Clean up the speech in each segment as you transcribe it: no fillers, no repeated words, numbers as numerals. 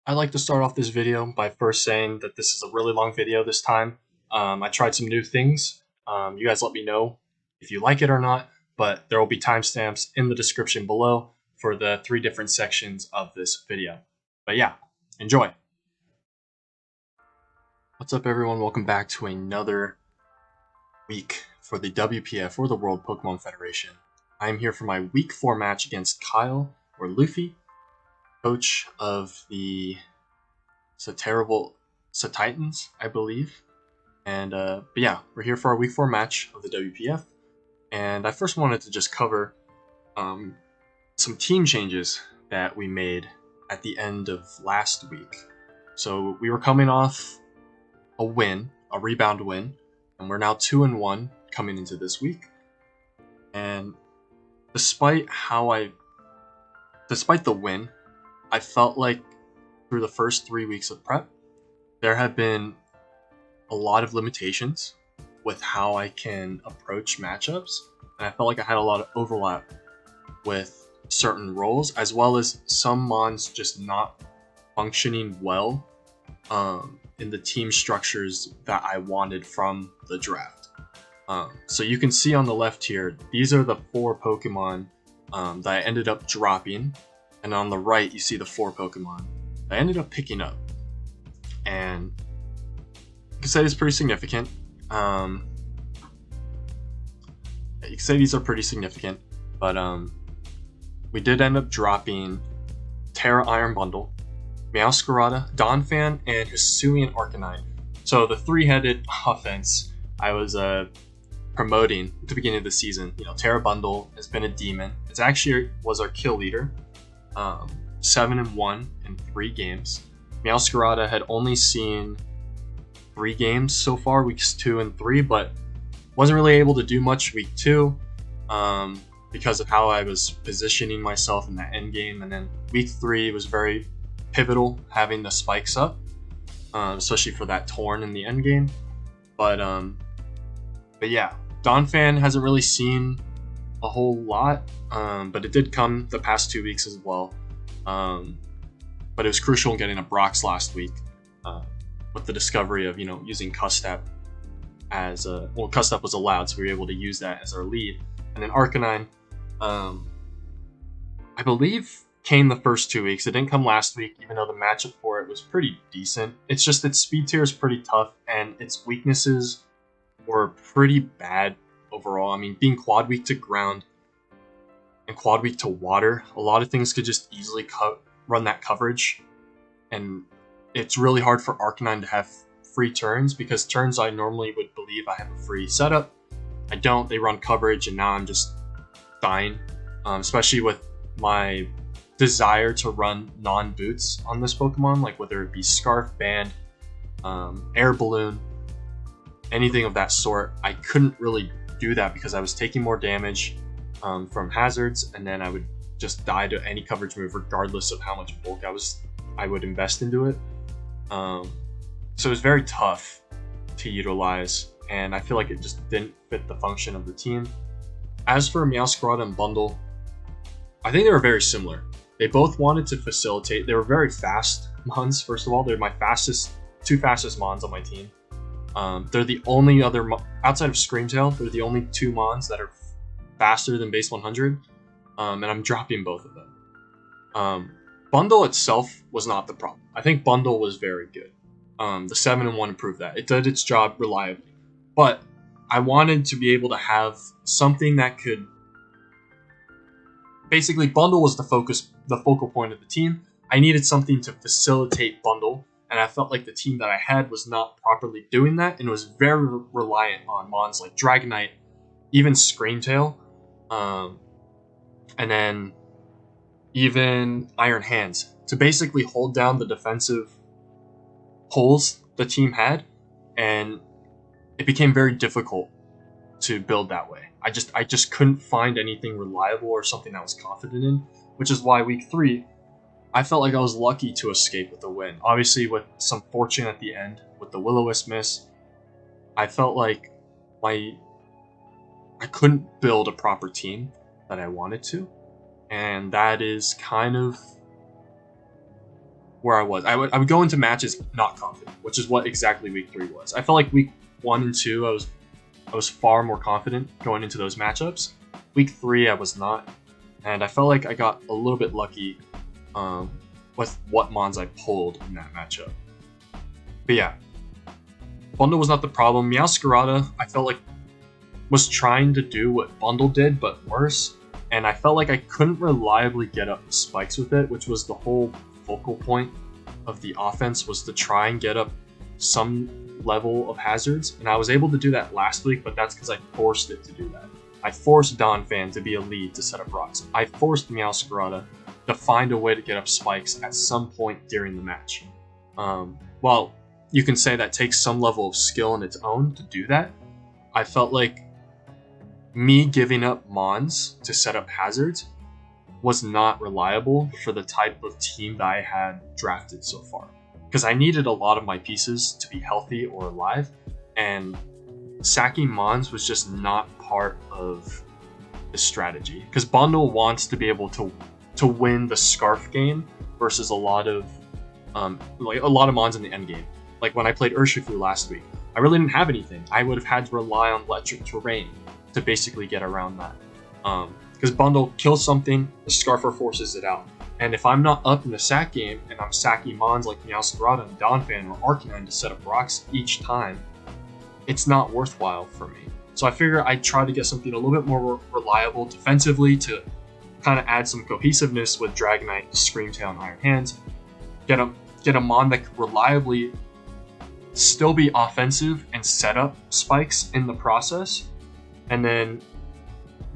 I'd like to start off this video by first saying that this is a really long video this time. I tried some new things. You guys let me know if you like it or not, but there will be timestamps in the description below for the 3 different sections of this video. But yeah, enjoy! What's up everyone, welcome back to another week for the WPF, or the World Pokemon Federation. I am here for my week 4 match against Kyle, or Luffy, coach of the Titans, I believe. And but yeah, we're here for our week 4 match of the WPF. And I first wanted to just cover some team changes that we made at the end of last week. So we were coming off a win, a rebound win, and we're now 2-1 coming into this week. And despite the win, I felt like through the first 3 weeks of prep, there have been a lot of limitations with how I can approach matchups, and I felt like I had a lot of overlap with certain roles, as well as some mons just not functioning well in the team structures that I wanted from the draft. So you can see on the left here, these are the 4 Pokemon that I ended up dropping, and on the right you see the 4 Pokemon I ended up picking up. And you can say it's pretty significant. You can say these are pretty significant, but we did end up dropping Terra Iron Bundle, Meowscarada, Donphan, and Hisuian Arcanine. So the 3-headed offense I was promoting at the beginning of the season. You know, Terra Bundle has been a demon. It actually was our kill leader. 7-1 in 3 games. Meowscarada had only seen 3 games so far, weeks 2 and 3, but wasn't really able to do much week 2 because of how I was positioning myself in that end game. And then week 3 was very pivotal, having the spikes up, especially for that Torn in the end game. But yeah, Donphan hasn't really seen a whole lot, but it did come the past 2 weeks as well. But it was crucial in getting a Brox last week with the discovery of, using Custap as Custap was allowed, so we were able to use that as our lead. And then Arcanine, I believe, came the first 2 weeks. It didn't come last week, even though the matchup for it was pretty decent. It's just its speed tier is pretty tough, and its weaknesses were pretty bad overall. I mean, being quad weak to ground and quad weak to water, a lot of things could just easily run that coverage, and it's really hard for Arcanine to have free turns, because turns I normally would believe I have a free setup, I don't. They run coverage, and now I'm just dying, especially with my desire to run non-boots on this Pokemon, like whether it be Scarf, Band, Air Balloon, anything of that sort. I couldn't really do that because I was taking more damage from hazards, and then I would just die to any coverage move regardless of how much bulk I would invest into it. So it was very tough to utilize, and I feel like it just didn't fit the function of the team. As for Meowscarada and Bundle, I think they were very similar. They both wanted to facilitate. They were very fast mons, first of all. They're my two fastest mons on my team. They're the only other, outside of Screamtail, they're the only 2 mons that are faster than base 100, and I'm dropping both of them. Bundle itself was not the problem. I think Bundle was very good. The 7-1 proved that. It did its job reliably. But I wanted to be able to have something that could... Basically, Bundle was the focal point of the team. I needed something to facilitate Bundle, and I felt like the team that I had was not properly doing that, and was very reliant on mons like Dragonite, even Screamtail, and then even Iron Hands to basically hold down the defensive holes the team had, and it became very difficult to build that way. I just couldn't find anything reliable or something that I was confident in, which is why week 3 I felt like I was lucky to escape with a win. Obviously, with some fortune at the end with the Will-O-Wisp miss, I felt like I couldn't build a proper team that I wanted to, and that is kind of where I was. I would go into matches not confident, which is what exactly week 3 was. I felt like week 1 and 2, I was far more confident going into those matchups. Week 3, I was not, and I felt like I got a little bit lucky with what mons I pulled in that matchup. But yeah, Bundle was not the problem. Meowscarada, I felt like, was trying to do what Bundle did, but worse. And I felt like I couldn't reliably get up spikes with it, which was the whole focal point of the offense, was to try and get up some level of hazards. And I was able to do that last week, but that's because I forced it to do that. I forced Donphan to be a lead to set up rocks. I forced Meowscarada to find a way to get up spikes at some point during the match. Well, you can say that takes some level of skill in its own to do that. I felt like me giving up mons to set up hazards was not reliable for the type of team that I had drafted so far. Because I needed a lot of my pieces to be healthy or alive, and sacking mons was just not part of the strategy. Because Bundle wants to be able to win the Scarf game versus a lot of mons in the end game. Like when I played Urshifu last week, I really didn't have anything. I would have had to rely on electric terrain to basically get around that. Because Bundle kills something, the Scarfer forces it out. And if I'm not up in the sack game and I'm sacking mons like Meowscarada and Donphan or Arcanine to set up rocks each time, it's not worthwhile for me. So I figure I'd try to get something a little bit more reliable defensively to kind of add some cohesiveness with Dragonite, Screamtail, and Iron Hands. Get a mon that could reliably still be offensive and set up spikes in the process. And then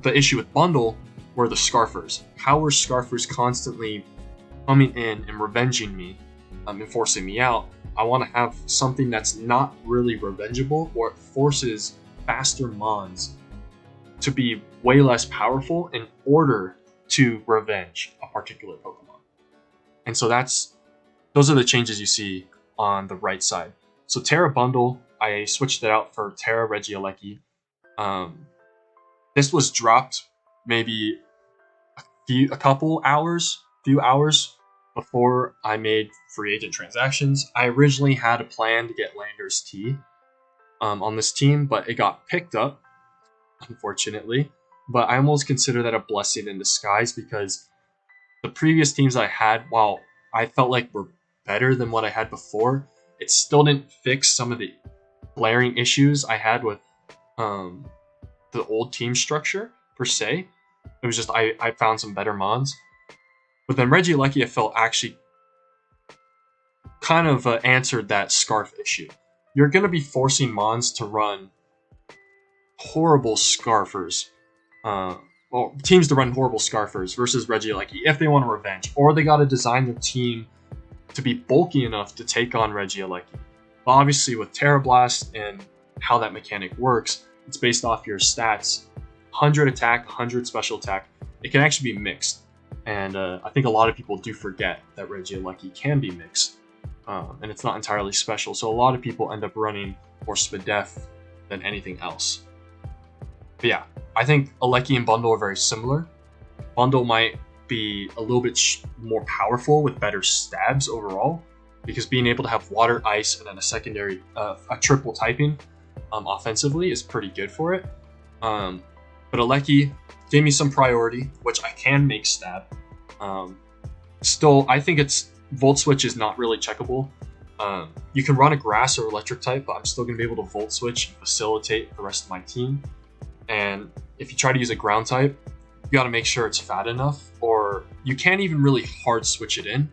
the issue with Bundle were the Scarfers. How were Scarfers constantly coming in and revenging me and forcing me out? I want to have something that's not really revengeable, or it forces faster mons to be way less powerful in order to revenge a particular Pokemon. And so those are the changes you see on the right side. So Terra Bundle, I switched it out for Terra Regieleki. This was dropped maybe few hours before I made free agent transactions. I originally had a plan to get Landers T on this team, but it got picked up, unfortunately. But I almost consider that a blessing in disguise, because the previous teams I had, while I felt like were better than what I had before, it still didn't fix some of the glaring issues I had with the old team structure, per se. It was just I found some better mons. But then Regieleki, I felt, actually kind of answered that Scarf issue. You're going to be forcing mons to run horrible Scarfers. Teams to run horrible Scarfers versus Regieleki if they want to revenge. Or they got to design their team to be bulky enough to take on Regieleki. But obviously with Terra Blast and how that mechanic works, it's based off your stats. 100 attack, 100 special attack. It can actually be mixed. And I think a lot of people do forget that Regieleki can be mixed. And it's not entirely special. So a lot of people end up running more Spadef than anything else. But yeah, I think Aleki and Bundle are very similar. Bundle might be a little bit more powerful with better stabs overall, because being able to have water, ice, and then a secondary, a triple typing offensively is pretty good for it. But Aleki gave me some priority, which I can make stab. Still, I think it's Volt Switch is not really checkable. You can run a grass or electric type, but I'm still going to be able to Volt Switch and facilitate the rest of my team. And if you try to use a ground type, you got to make sure it's fat enough, or you can't even really hard switch it in,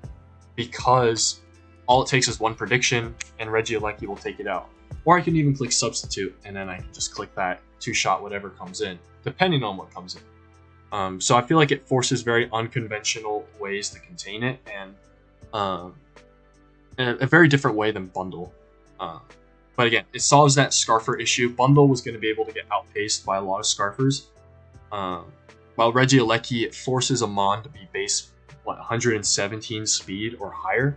because all it takes is one prediction and Regieleki will take it out. Or I can even click substitute, and then I can just click that 2-shot whatever comes in, depending on what comes in. So I feel like it forces very unconventional ways to contain it, and in a very different way than Bundle. But again, it solves that Scarfer issue. Bundle was going to be able to get outpaced by a lot of Scarfers. While Regieleki, it forces a mon to be base 117 speed or higher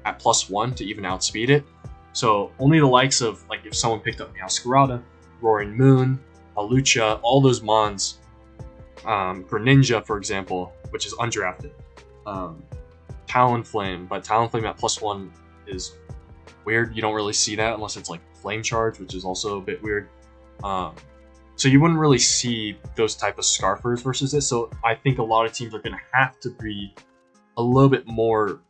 at +1 to even outspeed it. So only the likes of, like, if someone picked up Meowscarada, Roaring Moon, Alucha, all those mons, Greninja, for example, which is undrafted, Talonflame, but Talonflame at +1 is weird. You don't really see that unless it's like Flame Charge, which is also a bit weird. So you wouldn't really see those type of Scarfers versus it. So I think a lot of teams are going to have to be a little bit more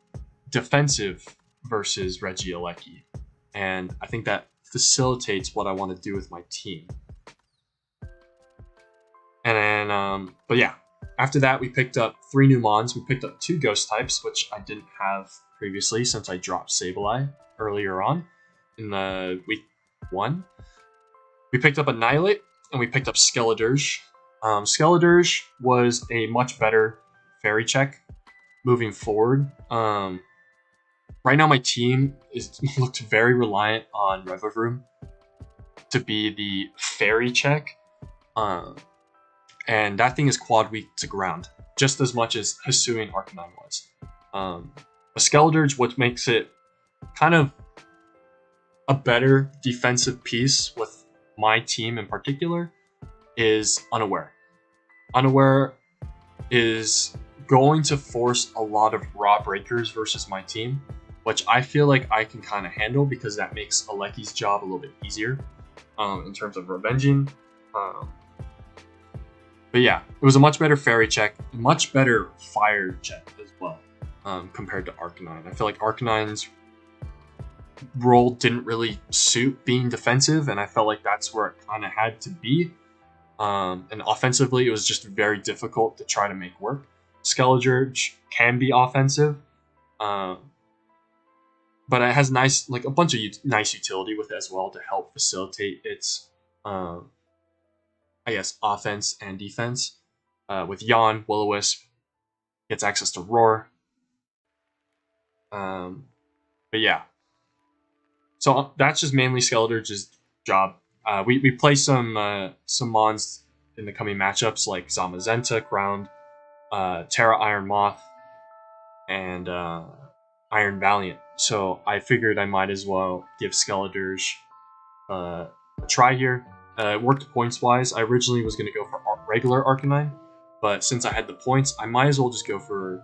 defensive versus Regieleki. And I think that facilitates what I want to do with my team. And then, but yeah, after that, we picked up 3 new Mons. We picked up 2 Ghost types, which I didn't have previously since I dropped Sableye earlier on in the week 1. We picked up Annihilate, and we picked up Skeledirge. Skeledirge was a much better Fairy check moving forward. Right now, my team looked very reliant on Revavroom to be the Fairy check. And that thing is quad weak to ground, just as much as Hisuian Arcanine was. A Skeledirge, what makes it kind of a better defensive piece with my team in particular, is Unaware. Unaware is going to force a lot of raw breakers versus my team, which I feel like I can kind of handle because that makes Aleki's job a little bit easier in terms of revenging. But yeah, it was a much better Fairy check, a much better Fire check as well compared to Arcanine. I feel like Arcanine's role didn't really suit being defensive, and I felt like that's where it kind of had to be. And offensively, it was just very difficult to try to make work. Skeledirge can be offensive, but it has nice, like a bunch of nice utility with it as well to help facilitate its, I guess, offense and defense. With Yawn, Will-O-Wisp gets access to Roar. But yeah, so that's just mainly Skeledirge's job. We play some Mons in the coming matchups like Zamazenta, Ground, Terra Iron Moth, and Iron Valiant. So I figured I might as well give Skeledirge a try here. It worked points-wise. I originally was going to go for regular Arcanine, but since I had the points, I might as well just go for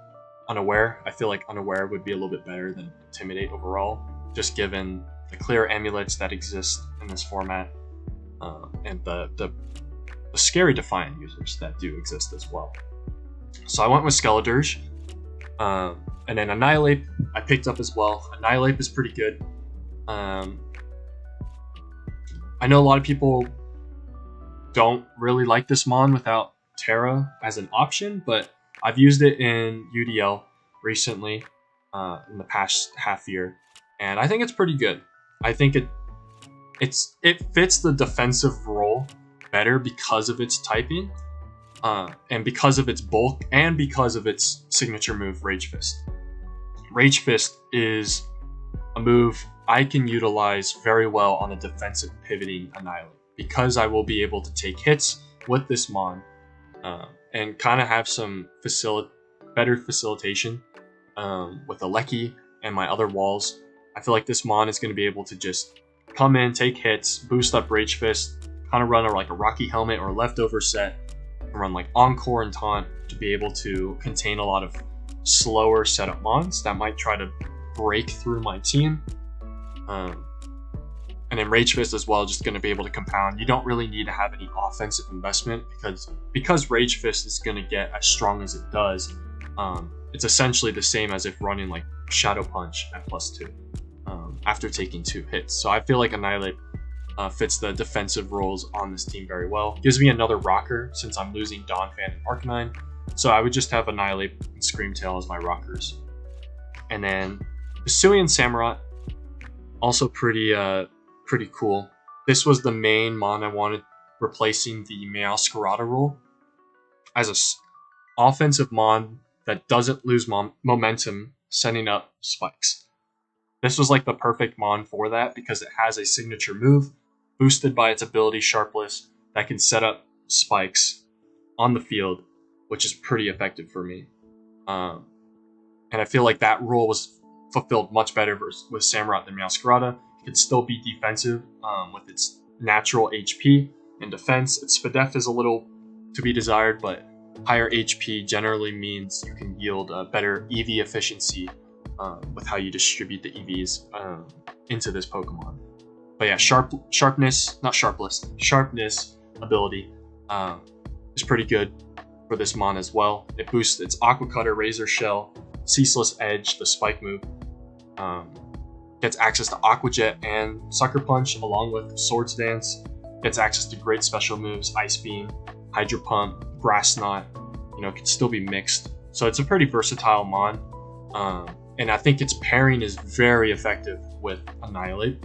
Unaware. I feel like Unaware would be a little bit better than Intimidate overall, just given the clear amulets that exist in this format, and the scary Defiant users that do exist as well. So I went with Skeledirge, and then Annihilate I picked up as well. Annihilate is pretty good. I know a lot of people don't really like this Mon without Terra as an option, but I've used it in UDL recently, in the past half year, and I think it's pretty good. I think it fits the defensive role better because of its typing, and because of its bulk, and because of its signature move, Rage Fist. Rage Fist is a move I can utilize very well on a defensive pivoting Annihilate, because I will be able to take hits with this Mon, and kind of have some better facilitation with Aleki and my other walls. I feel like this Mon is going to be able to just come in, take hits, boost up Rage Fist, kind of run like a Rocky Helmet or a leftover set, and run like Encore and Taunt to be able to contain a lot of slower setup Mons that might try to break through my team. And then Rage Fist as well, just going to be able to compound. You don't really need to have any offensive investment because Rage Fist is going to get as strong as it does. It's essentially the same as if running like Shadow Punch at +2 after taking 2 hits. So I feel like Annihilate fits the defensive roles on this team very well. Gives me another rocker since I'm losing Donphan and Arcanine. So I would just have Annihilate and Screamtail as my rockers. And then Hisuian Samurott, also pretty cool. This was the main Mon I wanted, replacing the Meowscarada role as a offensive Mon that doesn't lose momentum setting up spikes. This was like the perfect Mon for that because it has a signature move boosted by its ability Sharpless that can set up spikes on the field, which is pretty effective for me. And I feel like that role was fulfilled much better with Samurott than Meowscarada. It could still be defensive with its natural HP and defense. Its Spadef is a little to be desired, but higher HP generally means you can yield a better EV efficiency with how you distribute the EVs into this Pokemon. But yeah, sharpness ability is pretty good for this Mon as well. It boosts its Aqua Cutter, Razor Shell, Ceaseless Edge, the Spike move. Gets access to Aqua Jet and Sucker Punch along with Swords Dance. Gets access to great special moves, Ice Beam, Hydro Pump, Grass Knot. It can still be mixed. So it's a pretty versatile Mon. And I think its pairing is very effective with Annihilate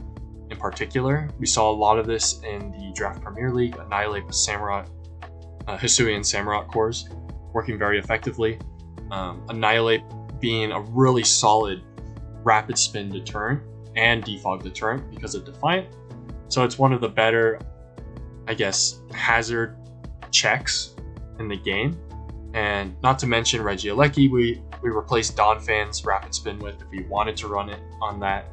in particular. We saw a lot of this in the Draft Premier League. Annihilate with Samurott, Hisuian Samurott cores working very effectively. Annihilate being a really solid rapid spin deterrent and defog deterrent because of Defiant. So it's one of the better, I guess, hazard checks in the game. And not to mention Regieleki, we replaced Donphan's rapid spin with if we wanted to run it on that.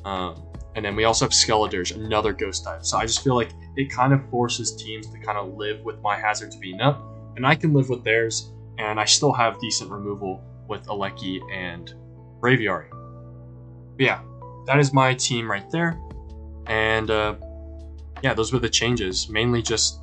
And then we also have Skeledirge, another ghost type. So I just feel like it kind of forces teams to kind of live with my hazards being up, and I can live with theirs, and I still have decent removal with Aleki and Braviary. But yeah, that is my team right there. And yeah, those were the changes. Mainly just,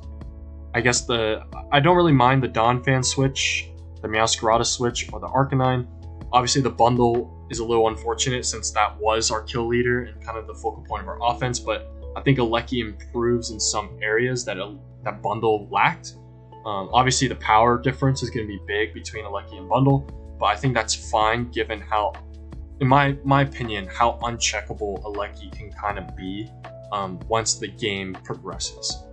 I guess I don't really mind the Donphan switch, the Meowscarada switch, or the Arcanine. Obviously the bundle is a little unfortunate since that was our kill leader and kind of the focal point of our offense, but I think Aleki improves in some areas that that bundle lacked. Obviously the power difference is going to be big between Aleki and bundle, but I think that's fine given how, in my opinion, how uncheckable Aleki can kind of be once the game progresses.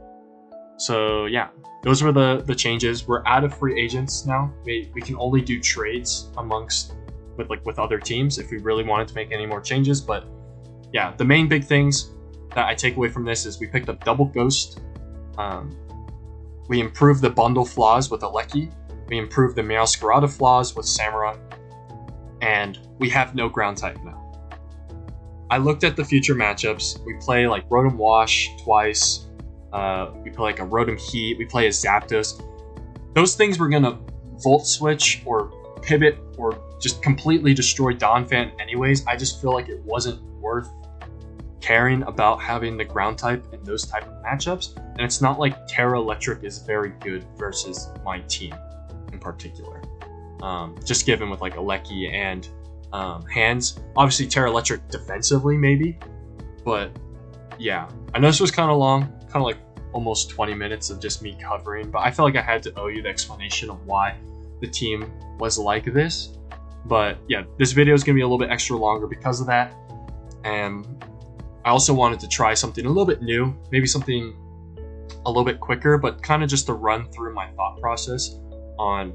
So yeah, those were the changes. We're out of free agents now. We can only do trades with other teams if we really wanted to make any more changes. But yeah, the main big things that I take away from this is we picked up Double Ghost. We improved the bundle flaws with Aleki. We improved the Meowscarada flaws with Samurott. And we have no ground type now. I looked at the future matchups. We play like Rotom Wash twice. We play like a Rotom Heat. We play a Zapdos. Those things we're gonna Volt Switch or Pivot or just completely destroy Donphan anyways. I just feel like it wasn't worth caring about having the ground type in those type of matchups. And it's not like Terra Electric is very good versus my team in particular. Just given with like Aleki and Hands. Obviously Terra Electric defensively maybe, but yeah. I know this was kind of long, kind of like almost 20 minutes of just me covering, but I felt like I had to owe you the explanation of why the team was like this. But yeah, this video is going to be a little bit extra longer because of that. And I also wanted to try something a little bit new, maybe something a little bit quicker, but kind of just to run through my thought process on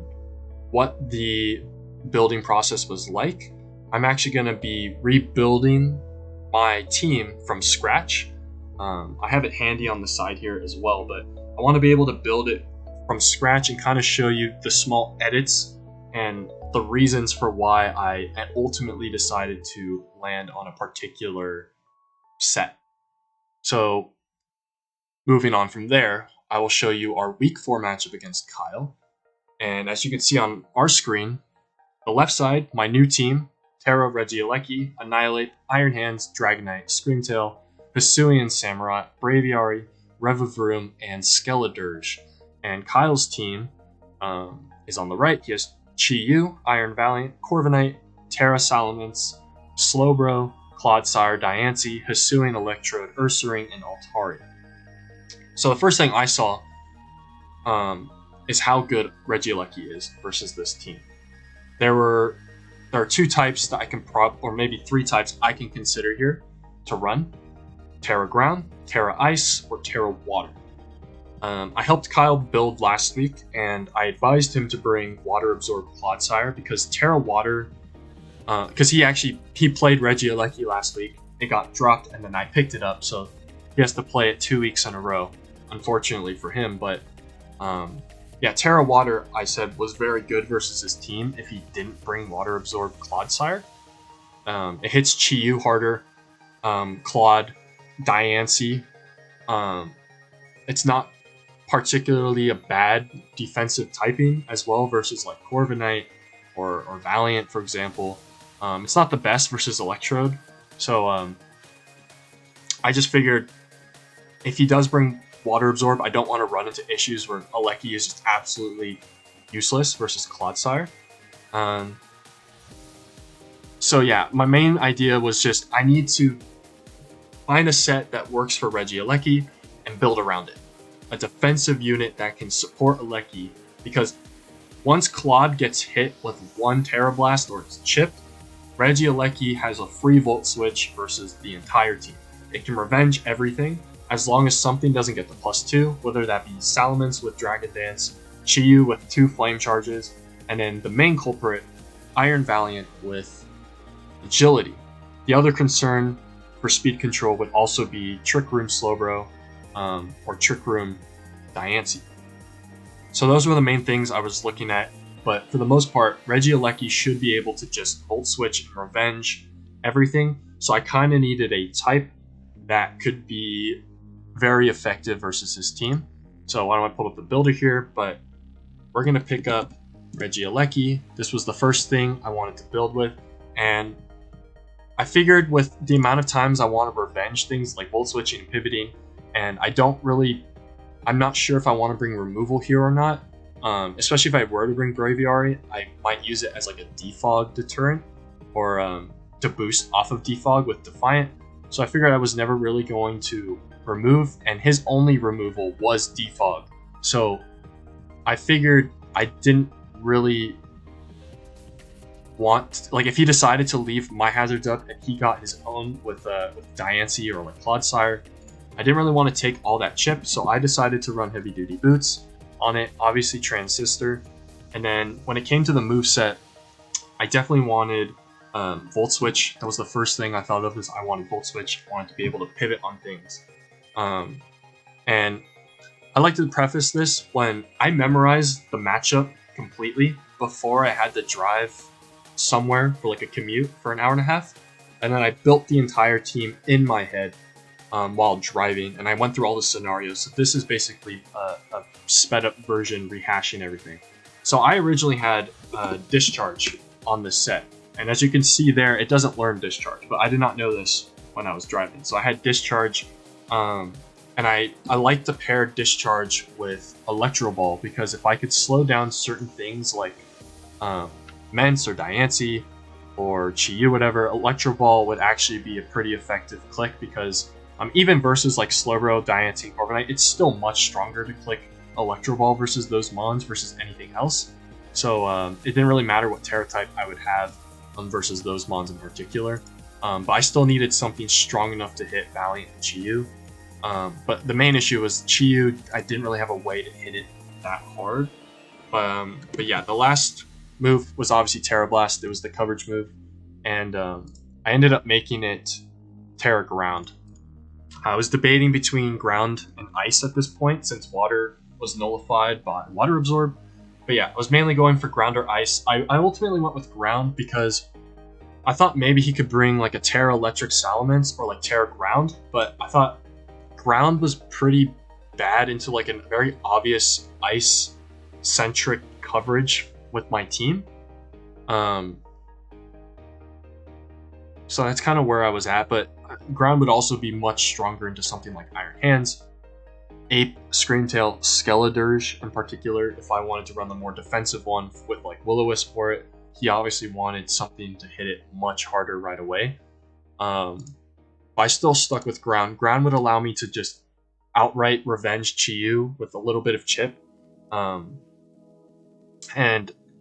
what the building process was like. I'm actually going to be rebuilding my team from scratch. I have it handy on the side here as well, but I want to be able to build it from scratch and kind of show you the small edits and the reasons for why I ultimately decided to land on a particular set. So moving on from there, I will show you our week 4 matchup against Kyle. And as you can see on our screen, the left side, my new team, Terra, Regieleki, Annihilate, Iron Hands, Dragonite, Screamtail, Hisuian Samurott, Braviary, Revavroom, and Skeledirge. And Kyle's team is on the right. He has Chi-Yu, Iron Valiant, Corviknight, Terra Salamence, Slowbro, Clodsire, Diancie, Hisuian Electrode, Ursaring, and Altari. So the first thing I saw is how good Regieleki is versus this team. There are 2 types that I can or maybe 3 types I can consider here to run. Terra Ground, Terra Ice, or Terra Water. I helped Kyle build last week, and I advised him to bring Water Absorb Clodsire because Terra Water, because he played Regieleki last week. It got dropped, and then I picked it up, so he has to play it 2 weeks in a row, unfortunately for him. But yeah, Terra Water, I said, was very good versus his team if he didn't bring Water Absorb Clodsire. It hits Chi-Yu harder, Claude, Diancie. It's not particularly a bad defensive typing as well versus like Corviknight or Valiant, for example. It's not the best versus Electrode, so I just figured if he does bring Water Absorb, I don't want to run into issues where Alecki is just absolutely useless versus Clodsire. So yeah, my main idea was just I need to find a set that works for Regieleki and build around it. A defensive unit that can support Alecki, because once Claude gets hit with one Terra Blast or it's chipped, Regieleki has a free Volt Switch versus the entire team. It can revenge everything as long as something doesn't get the +2, whether that be Salamence with Dragon Dance, Chi-Yu with 2 Flame Charges, and then the main culprit, Iron Valiant with Agility. The other concern for speed control would also be Trick Room Slowbro or Trick Room Diancie. So those were the main things I was looking at, but for the most part, Regieleki should be able to just Volt Switch and revenge everything, so I kind of needed a type that could be very effective versus his team. So why don't I pull up the builder here, but we're going to pick up Regieleki. This was the first thing I wanted to build with, and I figured with the amount of times I want to revenge things like Volt Switching and pivoting, and I'm not sure if I want to bring removal here or not, especially if I were to bring Braviary, I might use it as like a defog deterrent, or to boost off of defog with Defiant. So I figured I was never really going to remove, and his only removal was defog. So I figured I didn't really want, like, if he decided to leave my hazards up and he got his own with Diancie or like Clodsire, I didn't really want to take all that chip, so I decided to run Heavy Duty Boots on it, obviously Transistor. And then when it came to the moveset, I definitely wanted Volt Switch. That was the first thing I thought of, is I wanted Volt Switch. I wanted to be able to pivot on things. And I like to preface this, when I memorized the matchup completely before I had to drive somewhere for like a commute for an hour and a half, and then I built the entire team in my head while driving, and I went through all the scenarios. So this is basically a sped up version rehashing everything. So I originally had Discharge on this set, and as you can see there, it doesn't learn Discharge, but I did not know this when I was driving. So I had Discharge, and I like to pair Discharge with Electro Ball, because if I could slow down certain things like Mence or Diancie or Chi-Yu, whatever, Electro Ball would actually be a pretty effective click, because even versus like Slowbro, Diancie, and Corviknight, it's still much stronger to click Electro Ball versus those Mons versus anything else. So it didn't really matter what Terra type I would have versus those Mons in particular. But I still needed something strong enough to hit Valiant and Chi-Yu. But the main issue was Chi-Yu, I didn't really have a way to hit it that hard. But yeah, the last move was obviously Terra Blast. It was the coverage move, and I ended up making it Terra Ground. I was debating between Ground and Ice at this point, since Water was nullified by Water Absorb. But yeah, I was mainly going for Ground or Ice. I ultimately went with Ground because I thought maybe he could bring like a Terra Electric Salamence or like Terra Ground, but I thought Ground was pretty bad into like a very obvious Ice-centric coverage with my team. So that's kind of where I was at, but Ground would also be much stronger into something like Iron Hands, Ape, Screamtail, Skeledirge in particular, if I wanted to run the more defensive one with like Will-O-Wisp for it. He obviously wanted something to hit it much harder right away. I still stuck with Ground. Ground would allow me to just outright revenge Chi-Yu with a little bit of chip. And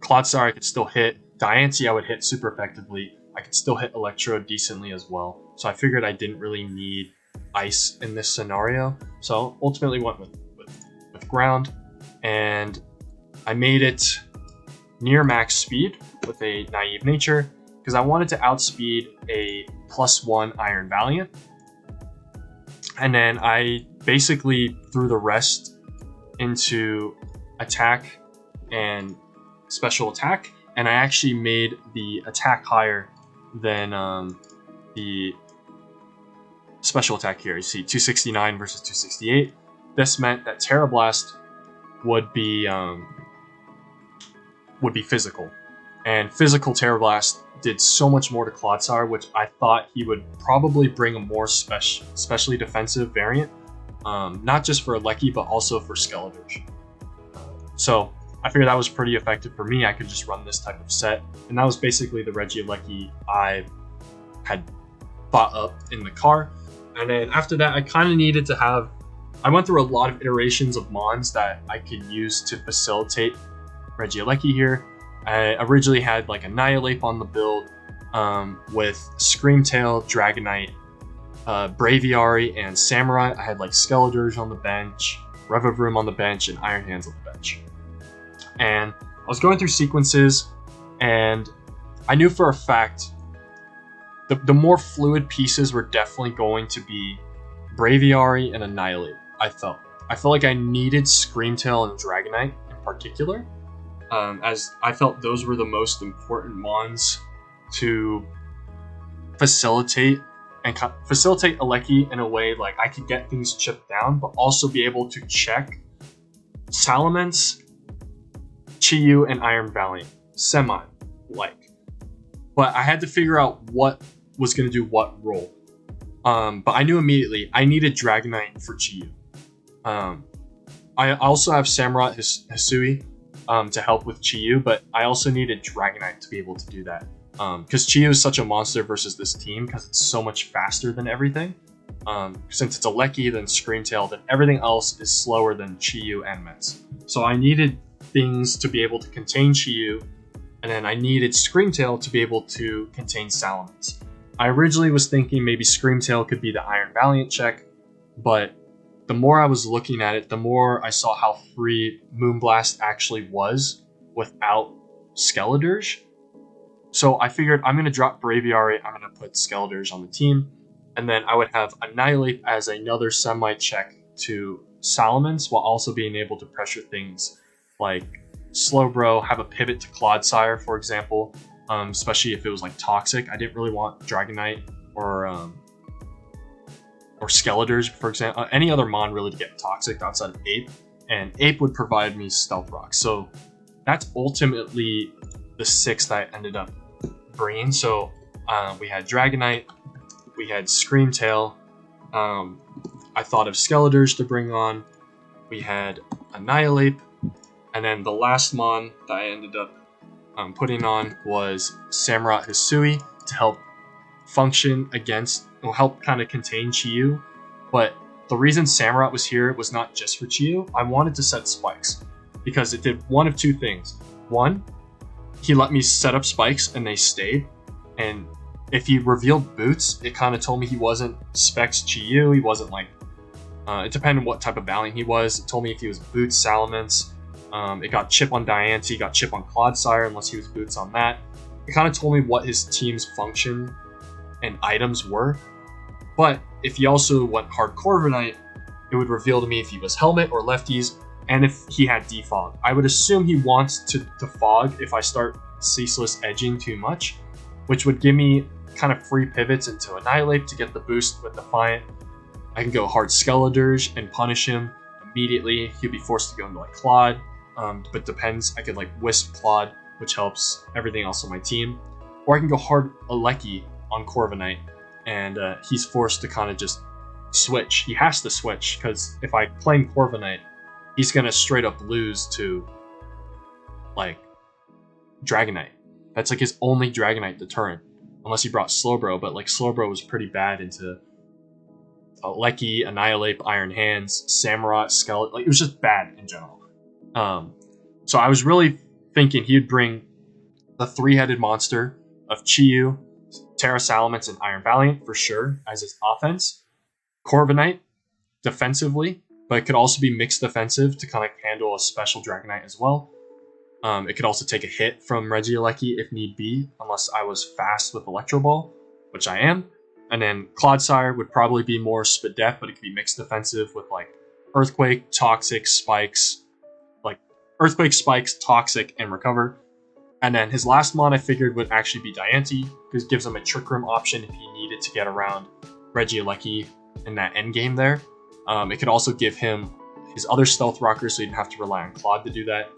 Clodsire I could still hit. Diancie I would hit super effectively. I could still hit Electro decently as well. So I figured I didn't really need Ice in this scenario. So ultimately went with Ground. And I made it near max speed with a Naive Nature, because I wanted to outspeed a +1 Iron Valiant. And then I basically threw the rest into attack and special attack, and I actually made the attack higher than the special attack here. You see 269 versus 268. this meant that Terra Blast would be physical, and physical Terra Blast did so much more to Clodsire, which I thought he would probably bring a more specially defensive variant, not just for Alecki, but also for Skeletor's. So I figured that was pretty effective for me. I could just run this type of set, and that was basically the Regieleki I had bought up in the car. And then after that, I kind of needed to have... I went through a lot of iterations of Mons that I could use to facilitate Regieleki here. I originally had like Annihilate on the build with Screamtail, Dragonite, Braviary, and Samurai. I had like Skeletor's on the bench, Revavroom on the bench, and Iron Hands on the bench. And I was going through sequences, and I knew for a fact the more fluid pieces were definitely going to be Braviary and Annihilate. I felt like I needed Screamtail and Dragonite in particular, as I felt those were the most important Mons to facilitate Alecki in a way like I could get things chipped down, but also be able to check Salamence, Chi-Yu, and Iron Valiant semi-like. But I had to figure out what was going to do what role. But I knew immediately I needed Dragonite for Chi-Yu. I also have Samurott Hisui to help with Chi-Yu, but I also needed Dragonite to be able to do that. Because Chi-Yu is such a monster versus this team because it's so much faster than everything. Since it's Alecki, then Screamtail, then everything else is slower than Chi-Yu and Mets. So I needed things to be able to contain Chi-Yu, and then I needed Screamtail to be able to contain Salamence. I originally was thinking maybe Screamtail could be the Iron Valiant check, but the more I was looking at it, the more I saw how free Moonblast actually was without Skeletor's. So I figured I'm going to drop Braviary, I'm going to put Skeletor's on the team, and then I would have Annihilate as another semi-check to Salamence, while also being able to pressure things like Slowbro, have a pivot to Clodsire, for example, especially if it was like Toxic. I didn't really want Dragonite or Skeletor's, for example, any other Mon really to get Toxic outside of Ape, and Ape would provide me Stealth Rock. So that's ultimately the 6 that I ended up bringing. So we had Dragonite, we had Screamtail, I thought of Skeletor's to bring on, we had Annihilate, and then the last Mon that I ended up putting on was Samurott Hisui to help function against, will help kind of contain Chi-Yu. But the reason Samurott was here was not just for Chi-Yu. I wanted to set spikes because it did one of two things. One, he let me set up spikes and they stayed. And if he revealed boots, it kind of told me he wasn't specs Chi-Yu. He wasn't like, it depended on what type of Valiant he was. It told me if he was boots Salamence. It got chip on Diancie, got chip on Clodsire unless he was boots on that. It kind of told me what his team's function and items were. But if he also went hard Corviknight, it would reveal to me if he was Helmet or Lefties, and if he had Defog. I would assume he wants to defog if I start Ceaseless Edging too much, which would give me kind of free pivots into Annihilate to get the boost with Defiant. I can go hard Skeletor's and punish him immediately. He'd be forced to go into like Claude, but depends. I could like Wisp Claude, which helps everything else on my team. Or I can go hard Alecki on Corviknight, and he's forced to kind of just switch. He has to switch, because if I claim Corviknight, he's going to straight up lose to, like, Dragonite. That's, like, his only Dragonite deterrent, unless he brought Slowbro, but, like, Slowbro was pretty bad into Alecki, Annihilate, Iron Hands, Samurott, Skeletor. Like, it was just bad in general. So I was really thinking he'd bring the three-headed monster of Chi-Yu, Terra Salamence, and Iron Valiant for sure as his offense. Corviknight defensively, but it could also be mixed defensive to kind of handle a special Dragonite as well. It could also take a hit from Regieleki if need be, unless I was fast with Electro Ball, which I am. And then Clodsire would probably be more Spadef, but it could be mixed defensive with like Earthquake, Toxic, Spikes, like Earthquake, Spikes, Toxic, and Recover. And then his last Mon I figured would actually be Diancie, because it gives him a Trick Room option if he needed to get around Regieleki in that endgame there. It could also give him his other stealth rocker, so you didn't have to rely on Claude to do that.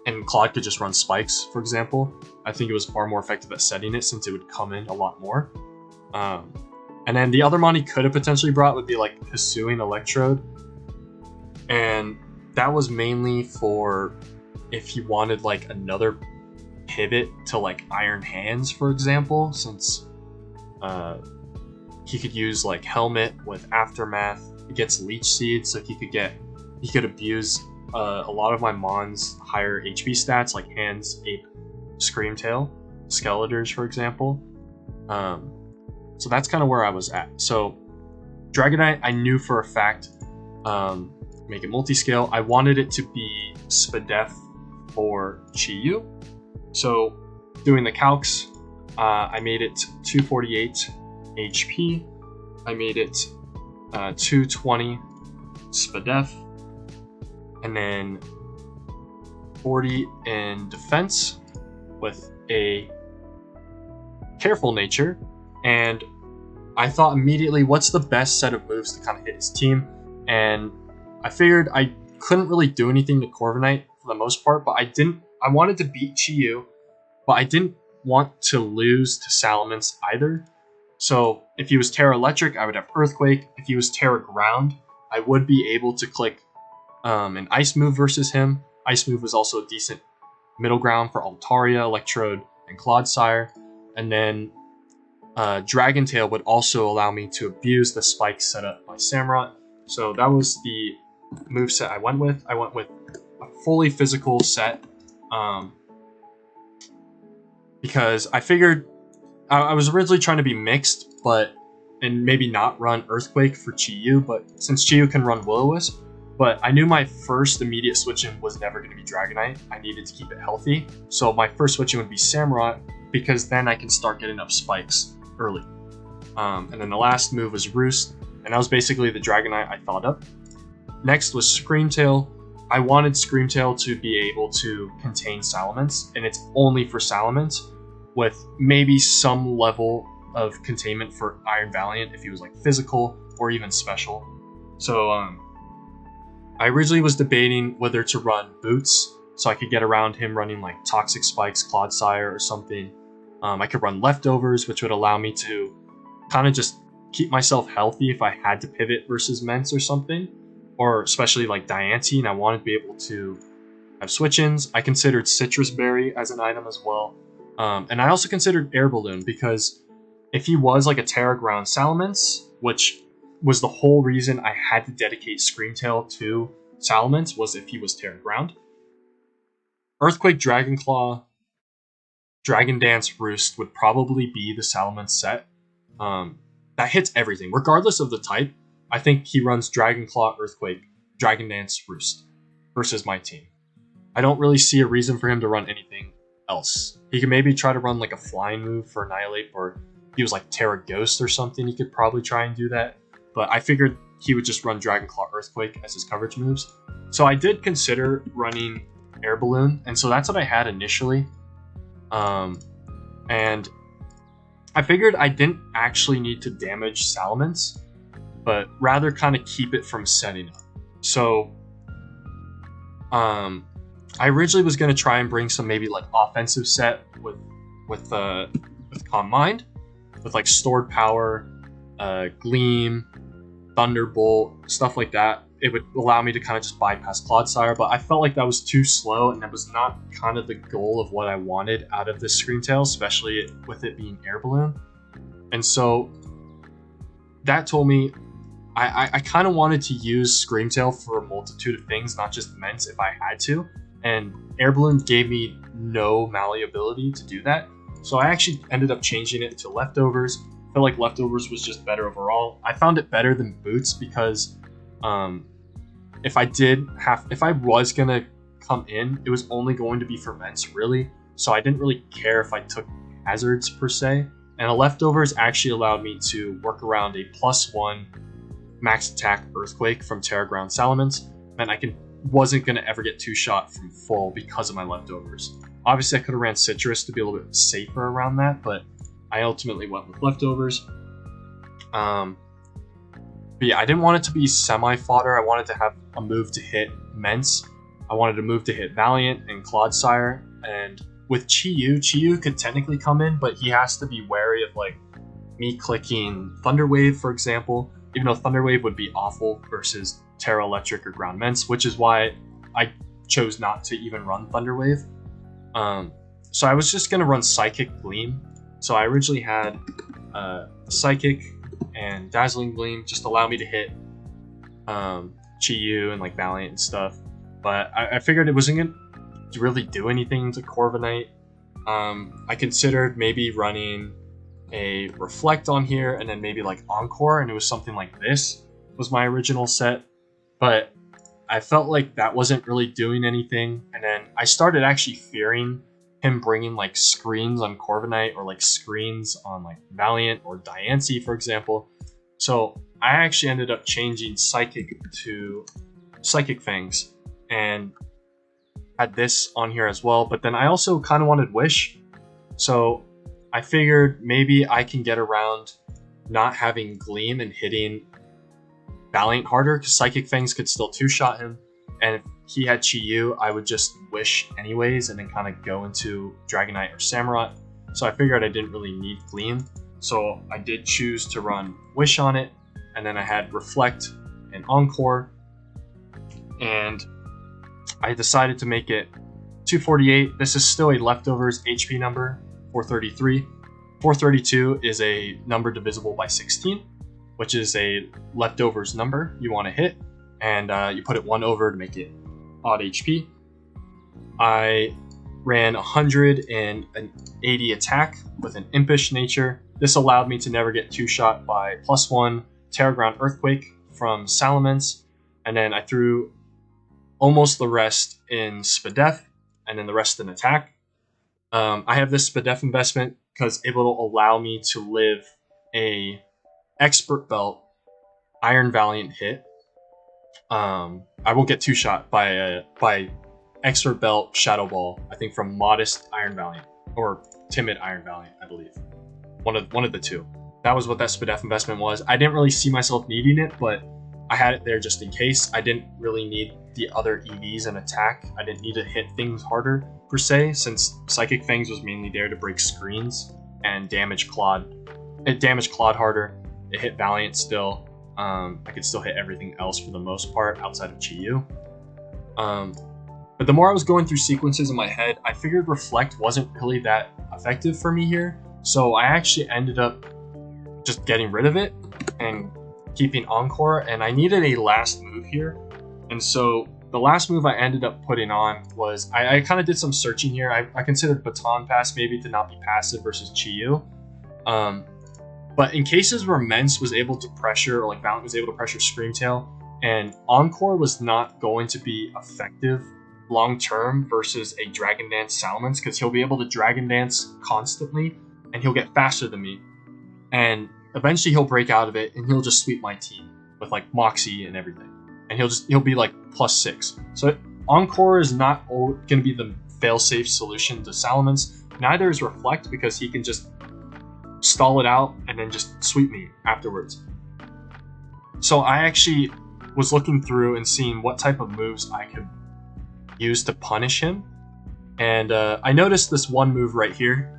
And Claude could just run spikes, for example. I think it was far more effective at setting it since it would come in a lot more. And then the other mon he could have potentially brought would be like Pursuing Electrode. And that was mainly for if he wanted like another pivot to like Iron Hands, for example, since he could use like Helmet with Aftermath. It gets Leech Seed, so he could abuse a lot of my Mon's higher HP stats, like Hands, Ape, Screamtail, Skeletors, for example. So that's kind of where I was at. So Dragonite, I knew for a fact, make it multi-scale. I wanted it to be Spadef for Chi-Yu. So doing the calcs, I made it 248 HP. I made it 220 Spadef. And then 40 in defense with a careful nature. And I thought immediately, what's the best set of moves to kind of hit his team? And I figured I couldn't really do anything to Corviknight for the most part, but I wanted to beat Chi-Yu, but I didn't want to lose to Salamence either. So if he was Terra Electric, I would have Earthquake. If he was Terra Ground, I would be able to click an Ice move versus him. Ice move was also a decent middle ground for Altaria, Electrode, and Clodsire. And then Dragon Tail would also allow me to abuse the spikes set up by Samurott. So that was the moveset I went with. I went with a fully physical set because I figured I was originally trying to be mixed, and maybe not run Earthquake for Chi-Yu, but since Chi-Yu can run Will-O-Wisp, but I knew my first immediate switch-in was never going to be Dragonite. I needed to keep it healthy, so my first switch-in would be Samurott, because then I can start getting up spikes early. And then the last move was Roost, and that was basically the Dragonite I thought up. Next was Screamtail. I wanted Screamtail to be able to contain Salamence, and it's only for Salamence, with maybe some level of containment for Iron Valiant if he was like physical or even special. So I originally was debating whether to run Boots, so I could get around him running like Toxic Spikes, Clodsire, or something. I could run Leftovers, which would allow me to kind of just keep myself healthy if I had to pivot versus Mence or something, or especially like Diancie, and I wanted to be able to have switch-ins. I considered Citrus Berry as an item as well. And I also considered Air Balloon, because if he was like a Terra Ground Salamence, which was the whole reason I had to dedicate Screamtail to Salamence, was if he was Terra Ground. Earthquake, Dragonclaw, Dragon Dance, Roost would probably be the Salamence set. That hits everything, regardless of the type. I think he runs Dragonclaw, Earthquake, Dragon Dance, Roost versus my team. I don't really see a reason for him to run anything else. He could maybe try to run like a flying move for Annihilate, or he was like Terra Ghost or something, he could probably try and do that. But I figured he would just run Dragonclaw, Earthquake as his coverage moves. So I did consider running Air Balloon, and so that's what I had initially. And I figured I didn't actually need to damage Salamence, but rather kind of keep it from setting up. So I originally was going to try and bring some maybe like offensive set with Calm Mind, with like Stored Power, Gleam, Thunderbolt, stuff like that. It would allow me to kind of just bypass Clodsire, but I felt like that was too slow, and that was not kind of the goal of what I wanted out of this Screamtail, especially with it being Air Balloon. And so that told me I kind of wanted to use Screamtail for a multitude of things, not just Mence if I had to, and Air Balloon gave me no malleability to do that. So I actually ended up changing it to Leftovers. I felt like Leftovers was just better overall. I found it better than Boots because if I was gonna come in, it was only going to be for Mence, really. So I didn't really care if I took hazards per se. And a Leftovers actually allowed me to work around a +1 max attack Earthquake from Terra Ground Salamence, and I wasn't gonna ever get 2-shot from full because of my Leftovers. Obviously I could have ran Citrus to be a little bit safer around that, but I ultimately went with Leftovers. But yeah, I didn't want it to be semi-fodder. I wanted to have a move to hit Mence. I wanted a move to hit Valiant and Clodsire. And with Chi-Yu could technically come in, but he has to be wary of like me clicking Thunder Wave, for example, even though Thunder Wave would be awful versus Terra Electric or Ground Mence, which is why I chose not to even run Thunder Wave. So I was just going to run Psychic Gleam. So I originally had Psychic and Dazzling Gleam just allow me to hit Chi-Yu and like Valiant and stuff. But I figured it wasn't going to really do anything to Corviknight. I considered maybe running a Reflect on here and then maybe like Encore, and it was something like this was my original set. But I felt like that wasn't really doing anything, and then I started actually fearing him bringing like screens on Corviknight or like screens on like Valiant or Diancie, for example. So I actually ended up changing Psychic to Psychic Fangs and had this on here as well. But then I also kind of wanted Wish, so I figured maybe I can get around not having Gleam and hitting Valiant harder, because Psychic Fangs could still two-shot him, and if he had Chi-Yu, I would just Wish anyways and then kind of go into Dragonite or Samurott. So I figured I didn't really need Gleam, so I did choose to run Wish on it, and then I had Reflect and Encore, and I decided to make it 248. This is still a leftovers HP number, 433. 432 is a number divisible by 16, which is a leftovers number you want to hit, and you put it 1 over to make it odd HP. I ran 180 attack with an Impish nature. This allowed me to never get two-shot by +1 Terra Ground Earthquake from Salamence, and then I threw almost the rest in Spadef, and then the rest in attack. I have this Spadef investment because it will allow me to live a Expert Belt Iron Valiant hit. I will get two-shot by Expert Belt Shadow Ball, I think from Modest Iron Valiant or Timid Iron Valiant, I believe. One of the two. That was what that Spadef investment was. I didn't really see myself needing it, but I had it there just in case. I didn't really need the other EVs and attack. I didn't need to hit things harder per se, since Psychic Fangs was mainly there to break screens and damage Claude. It damaged Claude harder. It hit Valiant still. I could still hit everything else for the most part outside of Chi-Yu. But the more I was going through sequences in my head, I figured Reflect wasn't really that effective for me here. So I actually ended up just getting rid of it and keeping Encore, and I needed a last move here. And so the last move I ended up putting on was, I kind of did some searching here. I considered Baton Pass maybe to not be passive versus Chi-Yu. But in cases where Mence was able to pressure, or like Valiant was able to pressure Screamtail, and Encore was not going to be effective long-term versus a Dragon Dance Salamence, because he'll be able to Dragon Dance constantly, and he'll get faster than me. And eventually he'll break out of it, and he'll just sweep my team with like Moxie and everything. And he'll be like +6. So Encore is not going to be the fail-safe solution to Salamence. Neither is Reflect, because he can just stall it out and then just sweep me afterwards. So I actually was looking through and seeing what type of moves I could use to punish him. And I noticed this one move right here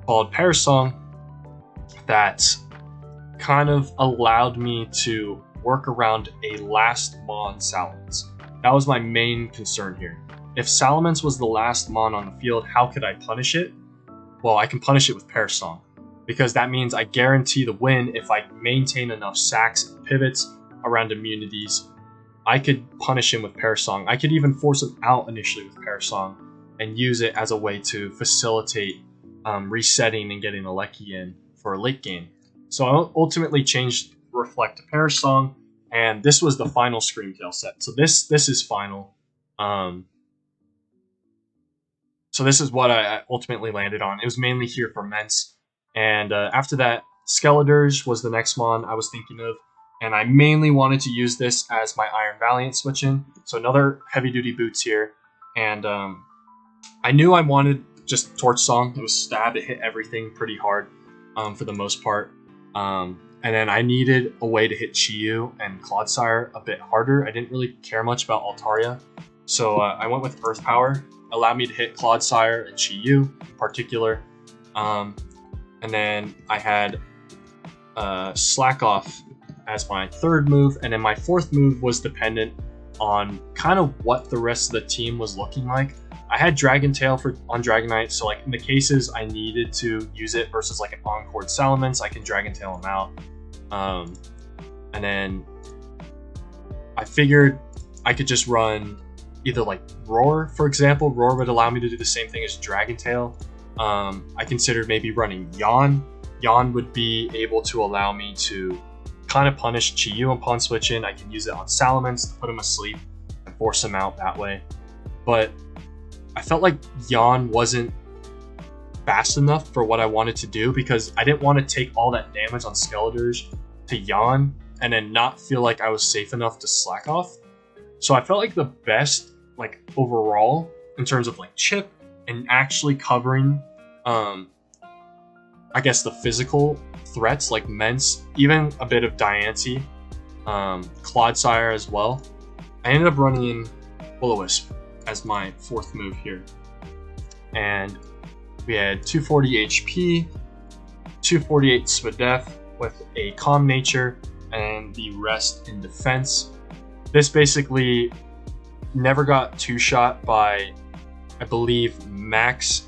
called Parasong that kind of allowed me to work around a last Mon Salamence. That was my main concern here. If Salamence was the last Mon on the field, how could I punish it? Well, I can punish it with Parasong, because that means I guarantee the win if I maintain enough sacks and pivots around immunities. I could punish him with Parasong. I could even force him out initially with Parasong and use it as a way to facilitate resetting and getting a Lecky in for a late game. So I ultimately changed Reflect to Parasong, and this was the final Screamtail set. So this is final. So this is what I ultimately landed on. It was mainly here for Mence. And after that, Skeledirge was the next Mon I was thinking of. And I mainly wanted to use this as my Iron Valiant switch in. So another heavy duty boots here. And I knew I wanted just Torch Song. It was stab, it hit everything pretty hard for the most part. And And then I needed a way to hit Chi-Yu and Clodsire a bit harder. I didn't really care much about Altaria. So I went with Earth Power. Allowed me to hit Clodsire and Chi-Yu in particular. And then I had Slack Off as my third move. And then my fourth move was dependent on kind of what the rest of the team was looking like. I had Dragon Tail on Dragonite, so like in the cases I needed to use it versus like an Encored Salamence, I can Dragon Tail him out. And then I figured I could just run either like Roar, for example. Roar would allow me to do the same thing as Dragon Tail. I considered maybe running Yawn. Yawn would be able to allow me to kind of punish Chi-Yu upon switching. I can use it on Salamence to put him asleep and force him out that way. But I felt like Yawn wasn't fast enough for what I wanted to do, because I didn't want to take all that damage on Skeletors to Yawn and then not feel like I was safe enough to Slack Off. So I felt like the best, like overall, in terms of like chip and actually covering, I guess the physical threats like Mence, even a bit of Diancie, Clodsire as well. I ended up running Will-O-Wisp as my fourth move here. And we had 240 HP, 248 Spadef with a Calm Nature, and the rest in defense. This basically never got two-shot by, I believe, max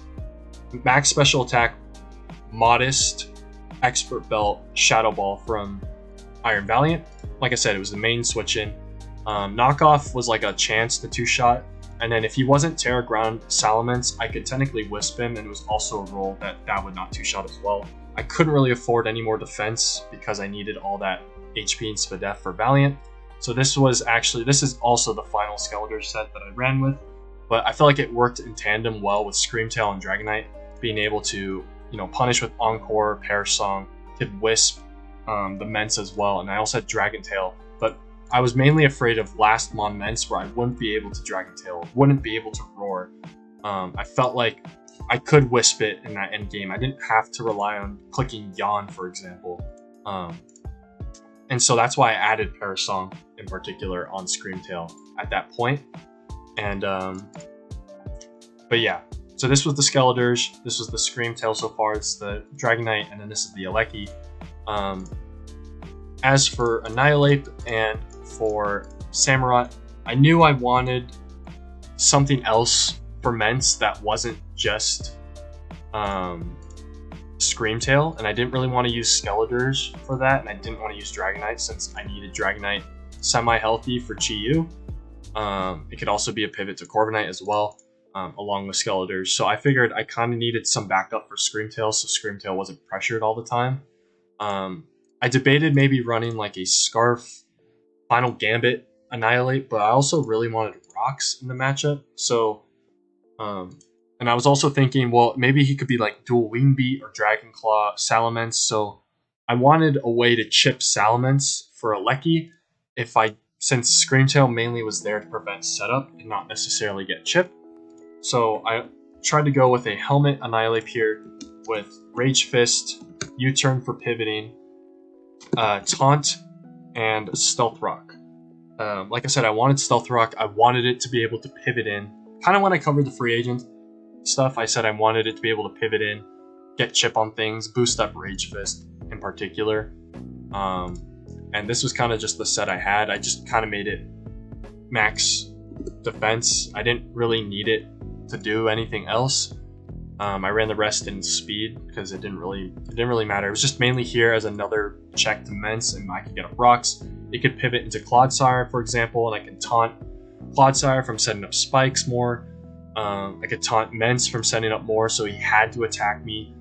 special attack, modest, expert belt, Shadow Ball from Iron Valiant. Like I said, it was the main switch-in. Knockoff was like a chance to two-shot. And then if he wasn't Terra Ground Salamence, I could technically Wisp him, and it was also a roll that would not two-shot as well. I couldn't really afford any more defense because I needed all that HP and Spadef for Valiant. So this is also the final Skeletor set that I ran with, but I feel like it worked in tandem well with Screamtail and Dragonite, being able to, you know, punish with Encore, Perish Song, could Wisp the Mence as well, and I also had Dragon Tail, but I was mainly afraid of last Mon Mence where I wouldn't be able to Dragon Tail, wouldn't be able to Roar. I felt like I could Wisp it in that end game. I didn't have to rely on clicking Yawn, for example. And so that's why I added Perish Song in particular on Screamtail at that point. And but yeah, so this was the Skeletors, this was the Screamtail so far, it's the Dragonite, and then this is the Aleki. As for Annihilate and for Samurott, I knew I wanted something else for Mence that wasn't just Screamtail, and I didn't really want to use Skeletors for that, and I didn't want to use Dragonite since I needed Dragonite semi-healthy for Chi-Yu. It could also be a pivot to Corviknight as well, along with Skeletors. So I figured I kind of needed some backup for Screamtail, so Screamtail wasn't pressured all the time. I debated maybe running like a Scarf, Final Gambit, Annihilate, but I also really wanted Rocks in the matchup. So, and I was also thinking, well, maybe he could be like dual Wing Beat or Dragon Claw, Salamence. So I wanted a way to chip Salamence for Aleki since Screamtail mainly was there to prevent setup and not necessarily get chipped. So I tried to go with a Helmet Annihilate here with Rage Fist, U-Turn for pivoting, Taunt, and Stealth Rock. Like I said, I wanted Stealth Rock. I wanted it to be able to pivot in. Kind of when I covered the free agent stuff, I said I wanted it to be able to pivot in, get chip on things, boost up Rage Fist in particular. And this was kind of just the set I had. I just kind of made it max defense. I didn't really need it to do anything else. I ran the rest in speed because it didn't really matter. It was just mainly here as another check to Mence, and I could get up rocks. It could pivot into Clodsire, for example, and I can taunt Clodsire from setting up spikes more. I could taunt Mence from setting up more, so he had to attack me,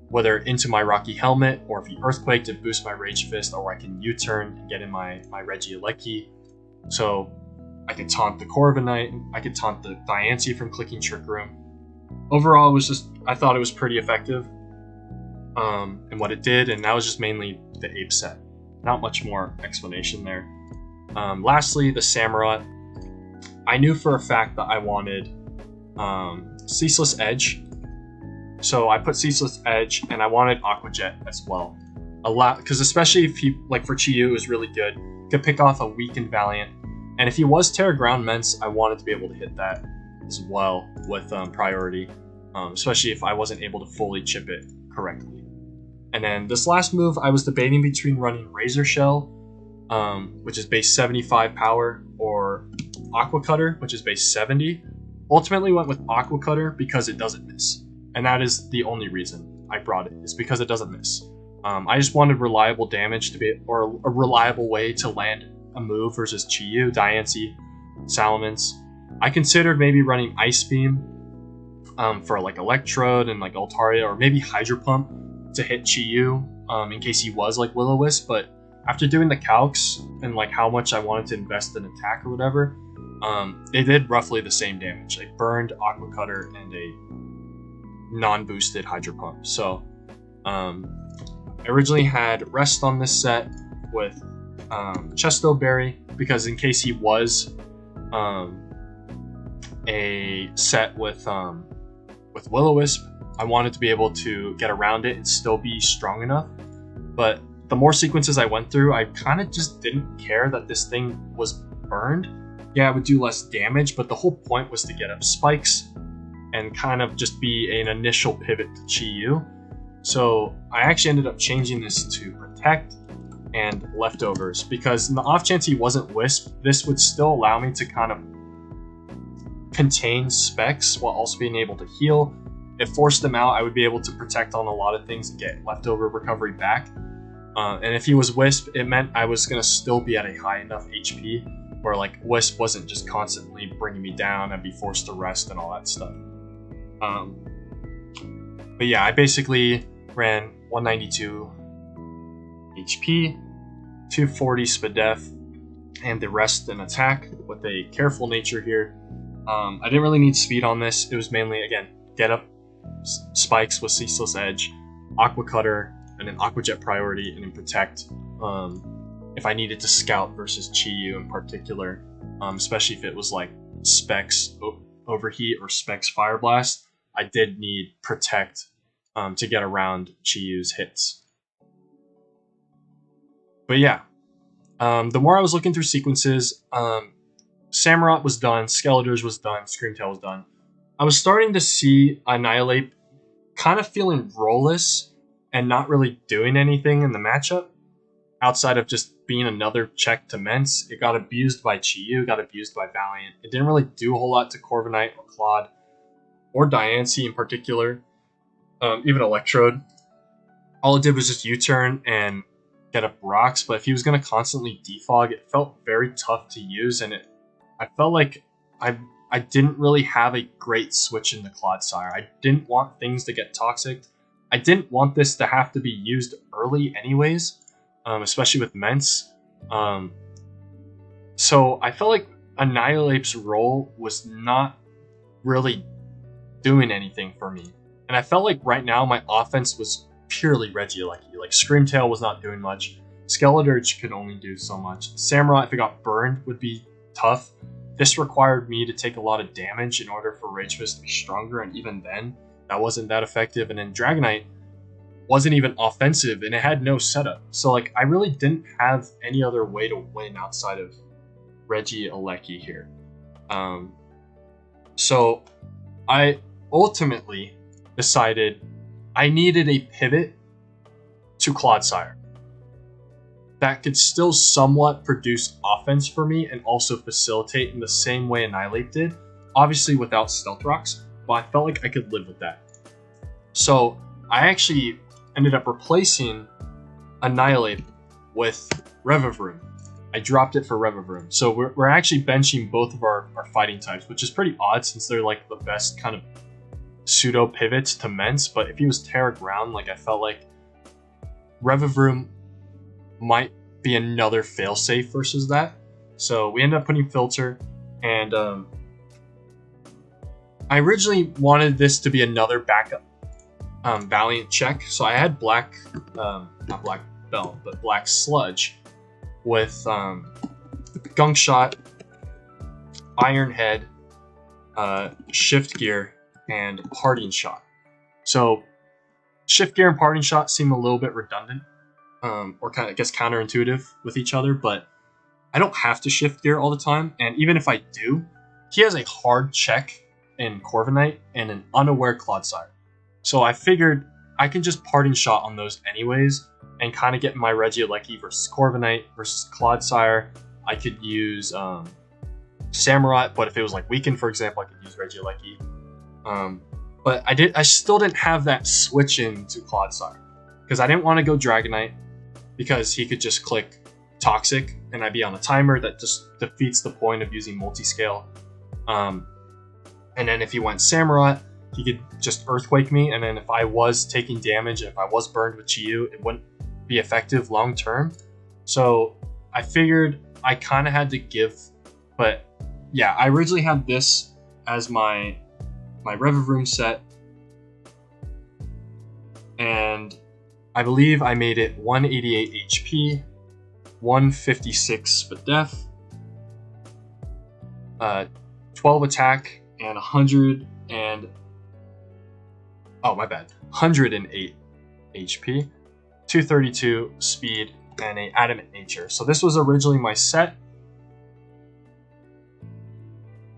whether into my Rocky Helmet, or if he Earthquake to boost my Rage Fist, or I can U-turn and get in my Regieleki. So I could taunt the Corviknight, I could taunt the Diancie from clicking Trick Room. Overall, I thought it was pretty effective in what it did, and that was just mainly the Ape set. Not much more explanation there. Lastly, the Samurott. I knew for a fact that I wanted Ceaseless Edge, so I put Ceaseless Edge, and I wanted Aqua Jet as well. a lot, because especially if he, like for Chi Yu, it was really good. Could pick off a weakened Valiant, and if he was Terra Ground Mence, I wanted to be able to hit that as well with priority, especially if I wasn't able to fully chip it correctly. And then this last move, I was debating between running Razor Shell, which is base 75 power, or Aqua Cutter, which is base 70. Ultimately went with Aqua Cutter because it doesn't miss. And that is the only reason I brought it, is because it doesn't miss. I just wanted reliable damage to be, or a reliable way to land a move versus Chi Yu, Diancie, Salamence. I considered maybe running Ice Beam for like Electrode and like Altaria, or maybe Hydro Pump to hit Chi Yu in case he was like Will-O-Wisp, but after doing the calcs and like how much I wanted to invest in attack or whatever, it did roughly the same damage. Like burned, Aqua Cutter, and a non-boosted Hydro Pump. So I originally had Rest on this set with Chesto Berry, because in case he was a set with Will-O-Wisp, I wanted to be able to get around it and still be strong enough. But the more sequences I went through, I kind of just didn't care that this thing was burned. Yeah, it would do less damage, but the whole point was to get up spikes and kind of just be an initial pivot to Chi Yu. So I actually ended up changing this to Protect and Leftovers, because in the off chance he wasn't Wisp, this would still allow me to kind of contain specs while also being able to heal. It forced them out. I would be able to protect on a lot of things and get leftover recovery back. And if he was Wisp, it meant I was going to still be at a high enough HP where like Wisp wasn't just constantly bringing me down. I'd be forced to rest and all that stuff. But yeah, I basically ran 192 HP, 240 Spadef, and the rest in attack with a careful nature here. I didn't really need speed on this. It was mainly, again, get up spikes with Ceaseless Edge, Aqua Cutter, and then Aqua Jet priority, and then Protect if I needed to scout versus Chi Yu in particular, especially if it was like Specs Overheat or Specs Fire Blast. I did need Protect to get around Chi Yu's hits. But yeah, the more I was looking through sequences, Samurott was done, Skeletors was done, Screamtail was done. I was starting to see Annihilate kind of feeling rollless and not really doing anything in the matchup outside of just being another check to Mence. It got abused by Chi Yu, got abused by Valiant. It didn't really do a whole lot to Corviknight or Claude or Diancie in particular, even Electrode. All it did was just U-turn and get up rocks, but if he was going to constantly defog, it felt very tough to use, and I felt like I didn't really have a great switch in the Clodsire. I didn't want things to get toxic. I didn't want this to have to be used early anyways, especially with Mence. So I felt like Annihilape's role was not really doing anything for me. And I felt like right now my offense was purely Regieleki. Like Screamtail was not doing much. Skeletor could only do so much. Samurott, if it got burned, would be tough. This required me to take a lot of damage in order for Rage Fist to be stronger, and even then, that wasn't that effective. And then Dragonite wasn't even offensive, and it had no setup. So like, I really didn't have any other way to win outside of Regieleki here. So I ultimately decided I needed a pivot to Clodsire that could still somewhat produce offense for me and also facilitate in the same way Annihilate did, obviously without Stealth Rocks, but I felt like I could live with that. So I actually ended up replacing Annihilate with Revavroom. I dropped it for Revavroom. So we're actually benching both of our fighting types, which is pretty odd since they're like the best kind of pseudo pivots to Mence. But if he was Terra Ground, like I felt like Revavroom might be another failsafe versus that. So we ended up putting Filter, and I originally wanted this to be another backup Valiant check. So I had Black, not Black Belt, but Black Sludge with Gunk Shot, Iron Head, Shift Gear, and Parting Shot. So Shift Gear and Parting Shot seem a little bit redundant. or kind of gets counterintuitive with each other, but I don't have to shift gear all the time, and even if I do, he has a hard check in Corviknight and an unaware Clodsire. So I figured I can just parting shot on those anyways, and kind of get my Regieleki versus Corviknight versus Clodsire. I could use Samurott, but if it was like weakened, for example, I could use Regieleki. But I still didn't have that switch into Clodsire, because I didn't want to go Dragonite, because he could just click Toxic, and I'd be on a timer that just defeats the point of using multi-scale. And then if he went Samurott, he could just Earthquake me, and then if I was taking damage, and if I was burned with Chi-Yu, it wouldn't be effective long term. So I figured I kind of had to give, but yeah, I originally had this as my Revavroom set, and I believe I made it 188 HP, 156 for def, 12 attack, and 108 HP, 232 speed, and a adamant nature. So this was originally my set.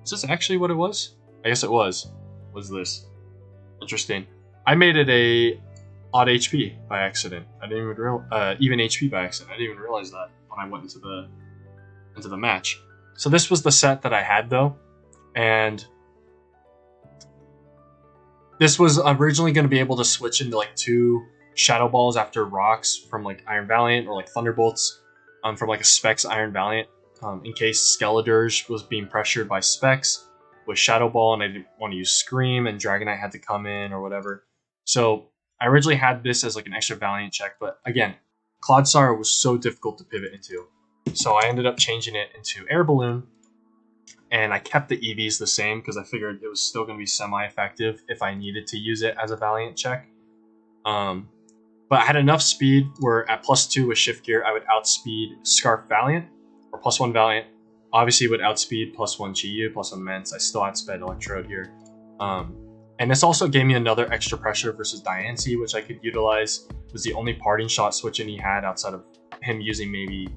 Is this actually what it was? I guess it was. Was this? Interesting. I made it a odd HP by accident. I didn't even even HP by accident. I didn't even realize that when I went into the match. So this was the set that I had though, and this was originally going to be able to switch into like 2 Shadow Balls after rocks from like Iron Valiant, or like Thunderbolts from like a Specs Iron Valiant, in case Skeledirge was being pressured by Specs with Shadow Ball and I didn't want to use Scream and Dragonite had to come in or whatever. So I originally had this as like an extra Valiant check, but again, Clodsire was so difficult to pivot into. So I ended up changing it into Air Balloon, and I kept the EVs the same because I figured it was still going to be semi-effective if I needed to use it as a Valiant check. But I had enough speed where at +2 with Shift Gear, I would outspeed Scarf Valiant, or +1 Valiant. Obviously would outspeed +1 Chi-Yu, +1 Mence. I still outsped Electrode here. And this also gave me another extra pressure versus Diancie, which I could utilize. It was the only parting shot switching he had outside of him using maybe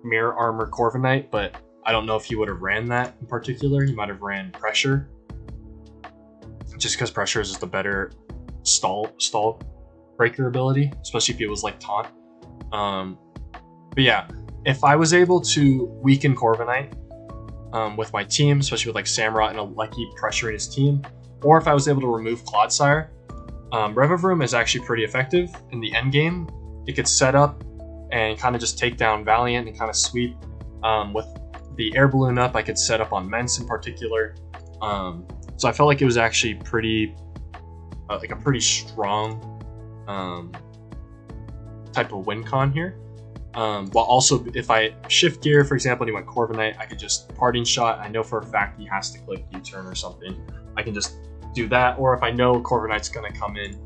Mirror Armor Corviknight, but I don't know if he would have ran that in particular. He might have ran Pressure, just because Pressure is just a better stall breaker ability, especially if it was like Taunt. But yeah, if I was able to weaken Corviknight with my team, especially with like Samurott and Alecki pressuring his team, or if I was able to remove Clodsire, Revavroom is actually pretty effective in the end game. It could set up and kind of just take down Valiant and kind of sweep. With the Air Balloon up, I could set up on Mence in particular. So I felt like it was actually pretty, like a pretty strong type of win con here. While also, if I shift gear, for example, and he went Corviknight, I could just parting shot. I know for a fact he has to click U-turn or something. I can just do that, or if I know Corviknight's gonna come in,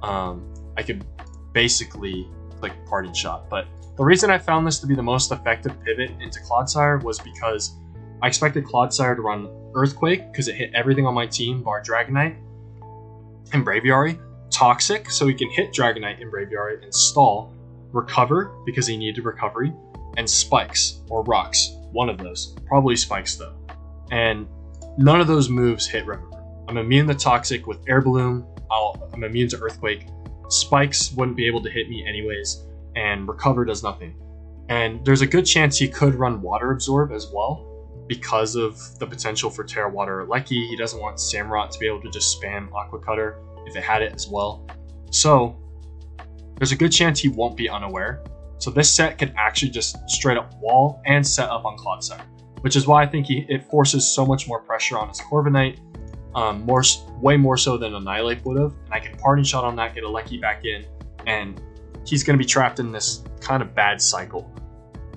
I could basically click parting shot. But the reason I found this to be the most effective pivot into Clodsire was because I expected Clodsire to run Earthquake because it hit everything on my team bar Dragonite and Braviary, Toxic so he can hit Dragonite and Braviary and stall, Recover because he needed recovery, and Spikes or Rocks, one of those, probably Spikes though. And none of those moves hit Revavroom. I'm immune to Toxic with Air Balloon, I'm immune to Earthquake, Spikes wouldn't be able to hit me anyways, and Recover does nothing. And there's a good chance he could run Water Absorb as well because of the potential for Terra Water Alecki. He doesn't want Samurott to be able to just spam Aqua Cutter if it had it as well. So there's a good chance he won't be unaware. So this set could actually just straight up wall and set up on Clodsire, which is why I think it forces so much more pressure on his Corviknight, way more so than Annihilate would have. And I can parting shot on that, get Alecki back in, and he's going to be trapped in this kind of bad cycle.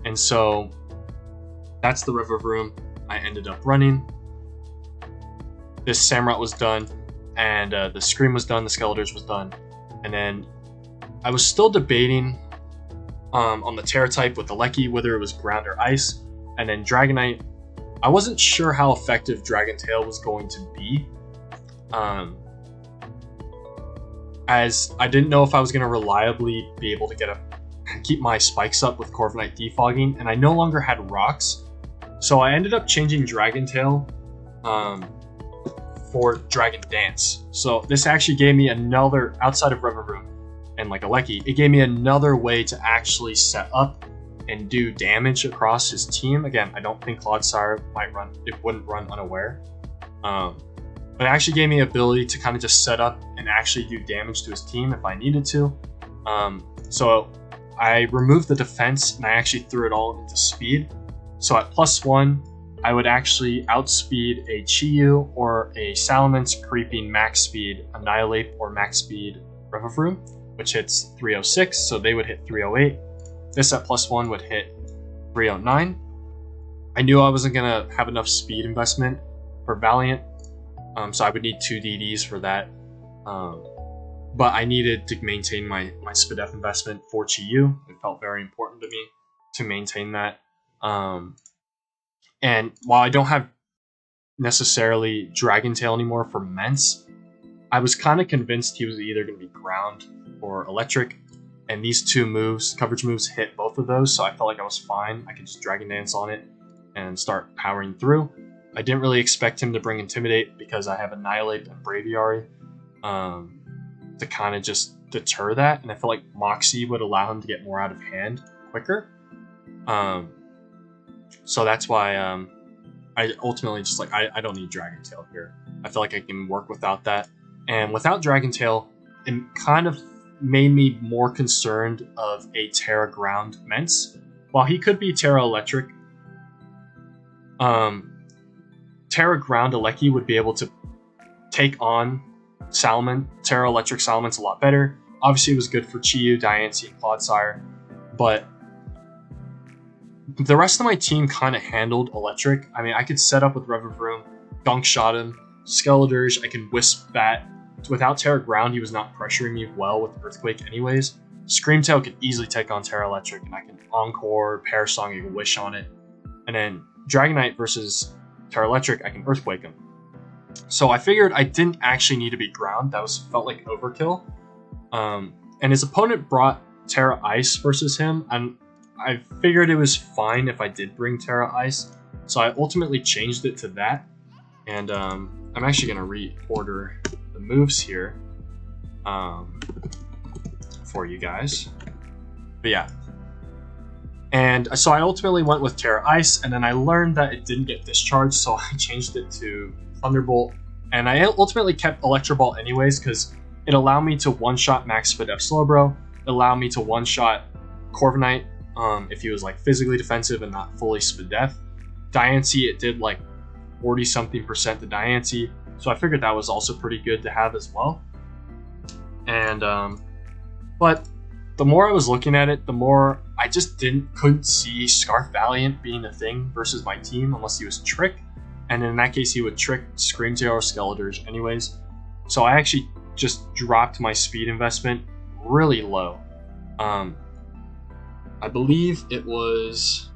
And so that's the Revavroom I ended up running. This Samurott was done, and the Scream was done, the Skeledirge was done. And then I was still debating on the Terra type with Alecki, whether it was Ground or Ice. And then Dragonite, I wasn't sure how effective Dragon Tail was going to be. As I didn't know if I was going to reliably be able to get a keep my spikes up with Corviknight defogging, and I no longer had rocks. So I ended up changing Dragon Tail for Dragon Dance. So this actually gave me another, outside of Revavroom and like Alecki, it gave me another way to actually set up and do damage across his team. Again, I don't think Clodsire wouldn't run unaware. But it actually gave me the ability to kind of just set up and actually do damage to his team if I needed to. So I removed the defense and I actually threw it all into speed. So at +1, I would actually outspeed a Chi-Yu or a Salamence creeping max speed Annihilate or max speed Revavroom, which hits 306, so they would hit 308. This at +1 would hit 309. I knew I wasn't going to have enough speed investment for Valiant, so I would need 2 DDs for that. But I needed to maintain my SPDF investment for Chi-Yu. It felt very important to me to maintain that. And while I don't have necessarily Dragon Tail anymore for Mence, I was kind of convinced he was either going to be Ground or Electric. And these 2 moves, coverage moves, hit both of those, so I felt like I was fine. I could just Dragon Dance on it and start powering through. I didn't really expect him to bring Intimidate because I have Annihilate and Braviary to kind of just deter that, and I felt like Moxie would allow him to get more out of hand quicker. So that's why I ultimately just like, I don't need Dragon Tail here. I feel like I can work without that. And without Dragon Tail, it kind of made me more concerned of a Terra Ground Mence. While he could be Terra Electric, Terra Ground Alecki would be able to take on Terra Electric Salamence a lot better. Obviously, it was good for Chi-Yu, Diancie, and Clodsire, but the rest of my team kind of handled Electric. I mean, I could set up with Revavroom, Gunk Shot him, Skeledirge, I can Wisp that. Without Terra Ground, he was not pressuring me well with Earthquake anyways. Screamtail could easily take on Terra Electric, and I can Encore, Pear Song, I can Wish on it. And then Dragonite versus Terra Electric, I can Earthquake him. So I figured I didn't actually need to be Ground. That felt like overkill. And his opponent brought Terra Ice versus him, and I figured it was fine if I did bring Terra Ice. So I ultimately changed it to that. And I'm actually going to reorder the moves here for you guys. But yeah. And so I ultimately went with Terra Ice, and then I learned that it didn't get discharged, so I changed it to Thunderbolt. And I ultimately kept Electro Ball anyways, because it allowed me to one-shot Max SPDF Slowbro. It allowed me to one-shot Corviknight if he was like physically defensive and not fully SPDF. Diancie, it did like 40-something% to Diancie, so I figured that was also pretty good to have as well. And but the more I was looking at it, the more I just couldn't see Scarf Valiant being a thing versus my team unless he was Trick, and in that case he would Trick Screamtail or Skeledirge anyways. So I actually just dropped my speed investment really low. I believe it was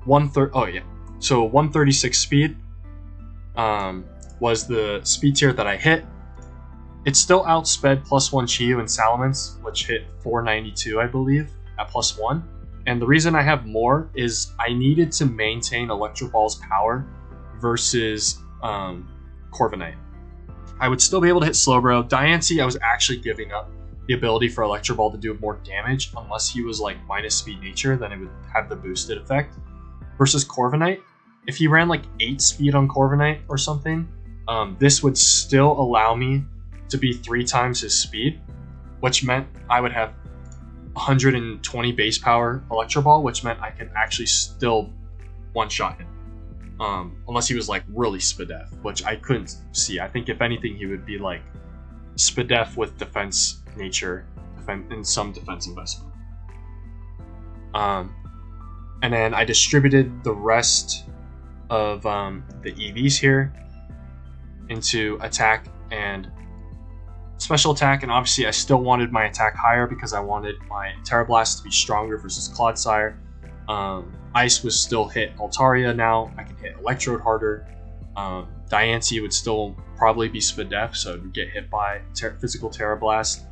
130. Oh yeah, so 136 speed was the speed tier that I hit. It still outsped +1 Chi-Yu and Salamence, which hit 492, I believe, at +1. And the reason I have more is I needed to maintain Electro Ball's power versus Corviknight. I would still be able to hit Slowbro. Diancie, I was actually giving up the ability for Electro Ball to do more damage unless he was like minus speed nature, then it would have the boosted effect. Versus Corviknight, if he ran like 8 speed on Corviknight or something, this would still allow me to be 3 times his speed, which meant I would have 120 base power Electro Ball, which meant I could actually still one-shot him. Unless he was like really SPDF, which I couldn't see. I think if anything he would be like SPDF with defense nature and some defense investment. And then I distributed the rest of the EVs here into attack and special attack, and obviously I still wanted my attack higher because I wanted my Terra Blast to be stronger versus Clodsire. Ice was still hit Altaria now. I can hit Electrode harder. Diancie would still probably be SPDF, so it would get hit by physical Terra Blast.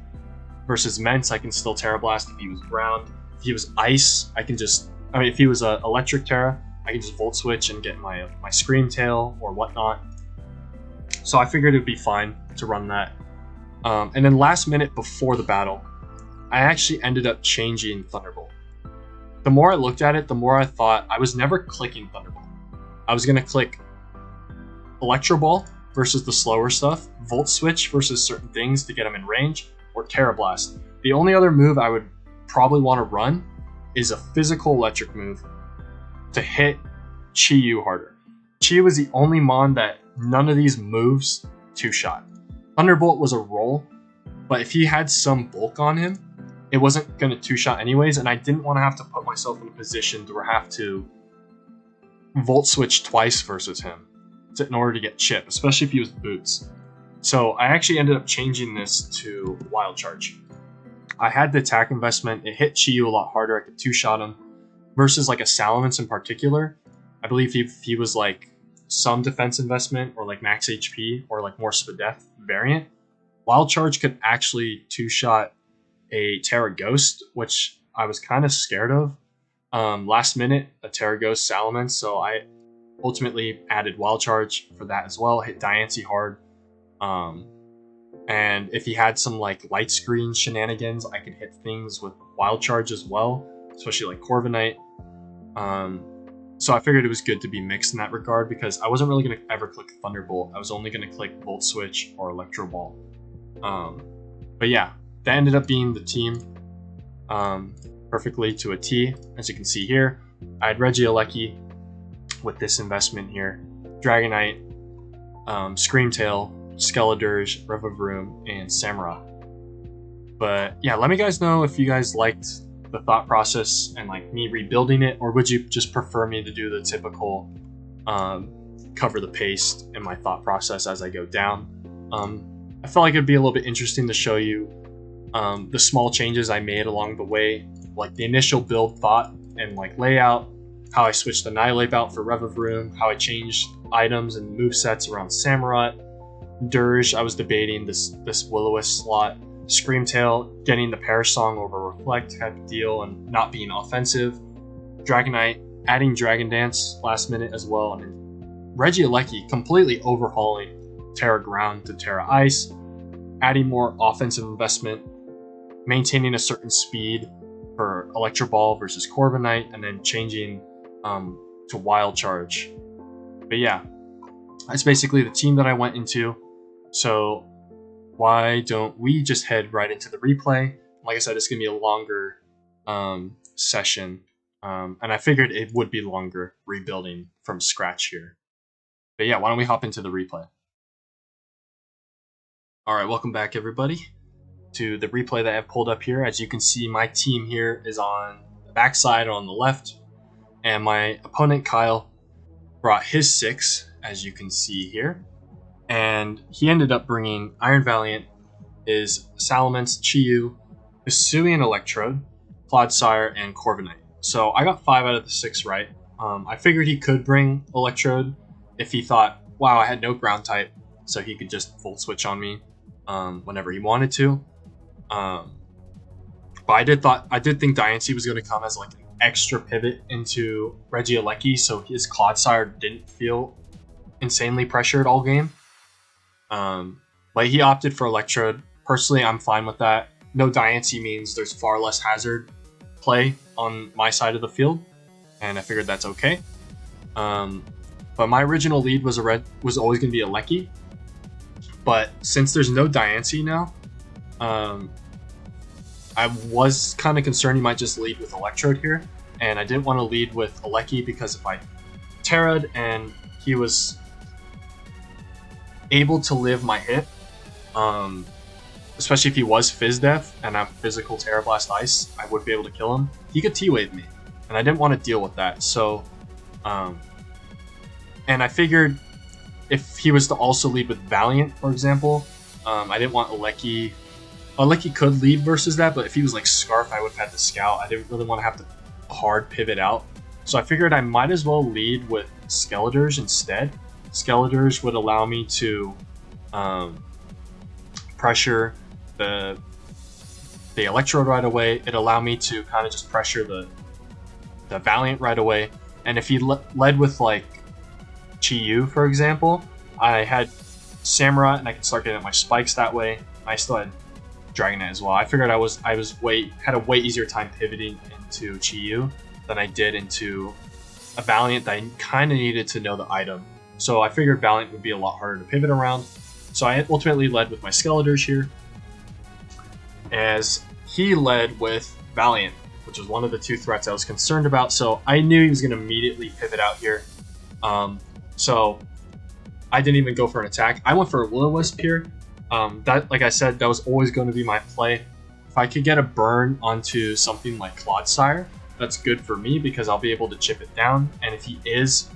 versus Mence, I can still Terra Blast if he was ground. If he was ice, if he was a electric Terra, I can just Volt Switch and get my Scream Tail or whatnot. So I figured it'd be fine to run that. And then last minute before the battle, I actually ended up changing Thunderbolt. The more I looked at it, the more I thought I was never clicking Thunderbolt. I was going to click Electro Ball versus the slower stuff, Volt Switch versus certain things to get them in range, or Terra Blast. The only other move I would probably want to run is a physical electric move to hit Chi-Yu harder. Chi-Yu was the only mon that none of these moves two-shot. Thunderbolt was a roll, but if he had some bulk on him, it wasn't going to two-shot anyways, and I didn't want to have to put myself in a position to have to Volt Switch twice versus him in order to get chip, especially if he was boots. So I actually ended up changing this to Wild Charge. I had the attack investment, it hit Chi-Yu a lot harder, I could two-shot him, versus like a Salamence in particular. I believe if he was like some defense investment or like max HP or like more Spadef variant, Wild Charge could actually two-shot a Terra Ghost, which I was kind of scared of. Last minute, a Terra Ghost Salamence, so I ultimately added Wild Charge for that as well. Hit Diancie hard. And if he had some like light screen shenanigans, I could hit things with Wild Charge as well, especially like Corviknight. So I figured it was good to be mixed in that regard because I wasn't really going to ever click Thunderbolt. I was only going to click Volt Switch or Electro Ball. But yeah, that ended up being the team perfectly to a T. As you can see here, I had Regieleki with this investment here, Dragonite, Screamtail, Skeledirge, Revavroom, and Samurott. But yeah, let me guys know if you guys liked the thought process and like me rebuilding it, or would you just prefer me to do the typical cover the paste in my thought process as I go down. I felt like it'd be a little bit interesting to show you the small changes I made along the way, like the initial build thought and like layout, how I switched the Annihilate out for Revavroom, how I changed items and movesets around Samurott, Dirge, I was debating this Will-O-Wisp slot, Screamtail, getting the Perish Song over Reflect type of deal and not being offensive, Dragonite, adding Dragon Dance last minute as well, and then Regieleki completely overhauling Terra Ground to Terra Ice, adding more offensive investment, maintaining a certain speed for Electro Ball versus Corviknight, and then changing to Wild Charge. But yeah, that's basically the team that I went into. So why don't we just head right into the replay? Like I said, it's going to be a longer session, and I figured it would be longer rebuilding from scratch here. But yeah, why don't we hop into the replay? Alright, welcome back everybody to the replay that I've pulled up here. As you can see, my team here is on the backside on the left, and my opponent Kyle brought his 6, as you can see here. And he ended up bringing Iron Valiant, is Salamence, Chi-Yu, Hisuian Electrode, Clodsire, and Corviknight. So I got 5 out of the 6 right. I figured he could bring Electrode if he thought, wow, I had no ground type, so he could just Volt Switch on me whenever he wanted to. But I did think Diancie was going to come as like an extra pivot into Regieleki, so his Clodsire didn't feel insanely pressured all game. But he opted for Electrode. Personally, I'm fine with that. No Diancie means there's far less hazard play on my side of the field, and I figured that's okay. But my original lead was always going to be a Lecky. But since there's no Diancie now, I was kind of concerned he might just lead with Electrode here, and I didn't want to lead with a Lecky because if I Terra'd and he was able to live my hit, especially if he was Fizz Def and I'm physical Terra Blast Ice, I would be able to kill him. He could T-Wave me, and I didn't want to deal with that. So, and I figured if he was to also lead with Valiant, for example, I didn't want Lecky. Lecky could lead versus that, but if he was like Scarf, I would have had the Scout. I didn't really want to have to hard pivot out. So I figured I might as well lead with Skeledirge instead. Skeledirge would allow me to pressure the the Electrode right away, it allowed me to kind of just pressure the Valiant right away. And if he led with like Chi-Yu, for example, I had Samurai and I could start getting my spikes that way. I still had Dragonite as well. I figured I had a way easier time pivoting into Chi-Yu than I did into a Valiant that I kind of needed to know the item. So I figured Valiant would be a lot harder to pivot around. So I ultimately led with my Skeletors here, as he led with Valiant, which was one of the two threats I was concerned about. So I knew he was going to immediately pivot out here. So I didn't even go for an attack. I went for a Will-O-Wisp here. That, like I said, that was always going to be my play. If I could get a burn onto something like Clodsire, that's good for me because I'll be able to chip it down. And if he is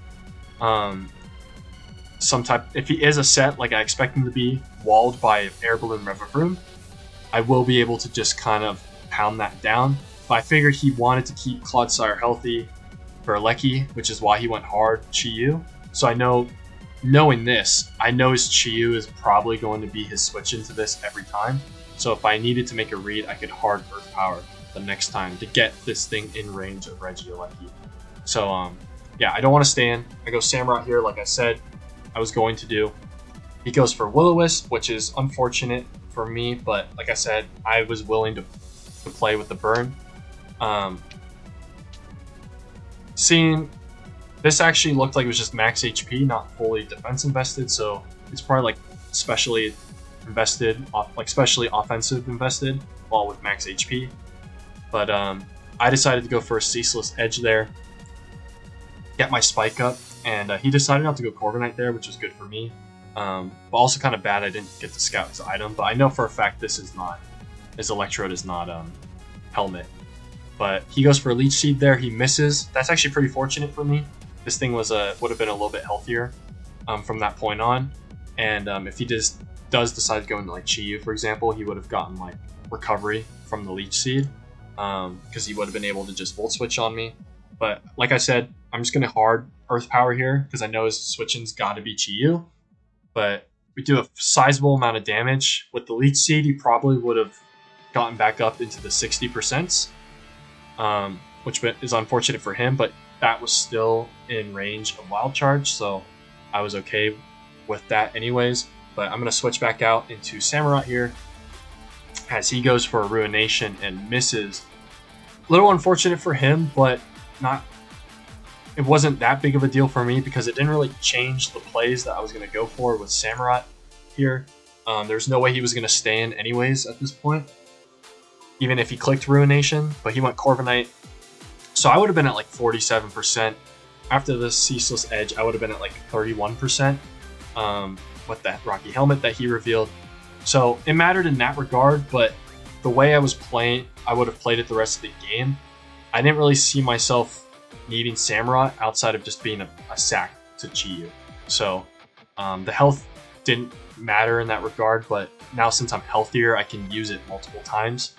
if he is a set like I expect him to be, walled by Air Balloon Revavroom, I will be able to just kind of pound that down. But I figured he wanted to keep Clodsire healthy for Lecky, which is why he went hard Chi-Yu. So I know, knowing this, I know his Chi-Yu is probably going to be his switch into this every time. So if I needed to make a read, I could hard Earth Power the next time to get this thing in range of Regieleki. So yeah, I don't want to stand. I go Samurai here, like I said I was going to do. He goes for Will-O-Wisp, which is unfortunate for me, but like I said, I was willing to play with the burn. Seeing this actually looked like it was just max HP, not fully defense invested, so it's probably like specially invested, like specially offensive invested, while with max HP. But I decided to go for a Ceaseless Edge there, get my spike up, and he decided not to go Corviknight there, which was good for me. But also kind of bad I didn't get to scout his item, but I know for a fact his Electrode is not Helmet. But he goes for a Leech Seed there, he misses. That's actually pretty fortunate for me. This thing would have been a little bit healthier from that point on. And if he does decide to go into like Chi-Yu, for example, he would have gotten like recovery from the Leech Seed, because he would have been able to just Volt Switch on me. But like I said, I'm just going to hard Earth Power here because I know his switching's got to be Chi-Yu. But we do a sizable amount of damage. With the Leech Seed, he probably would have gotten back up into the 60%, which is unfortunate for him, but that was still in range of Wild Charge, so I was okay with that anyways. But I'm going to switch back out into Samurai here, as he goes for a Ruination and misses. A little unfortunate for him, but it wasn't that big of a deal for me because it didn't really change the plays that I was going to go for with Samurai here. There's no way he was going to stay in anyways at this point, even if he clicked Ruination, but he went Corviknight. So I would have been at like 47%. After the Ceaseless Edge, I would have been at like 31% with that Rocky Helmet that he revealed. So it mattered in that regard, but the way I was playing, I would have played it the rest of the game. I didn't really see myself needing Samurai outside of just being a sack to Chi-Yu. So the health didn't matter in that regard, but now since I'm healthier, I can use it multiple times.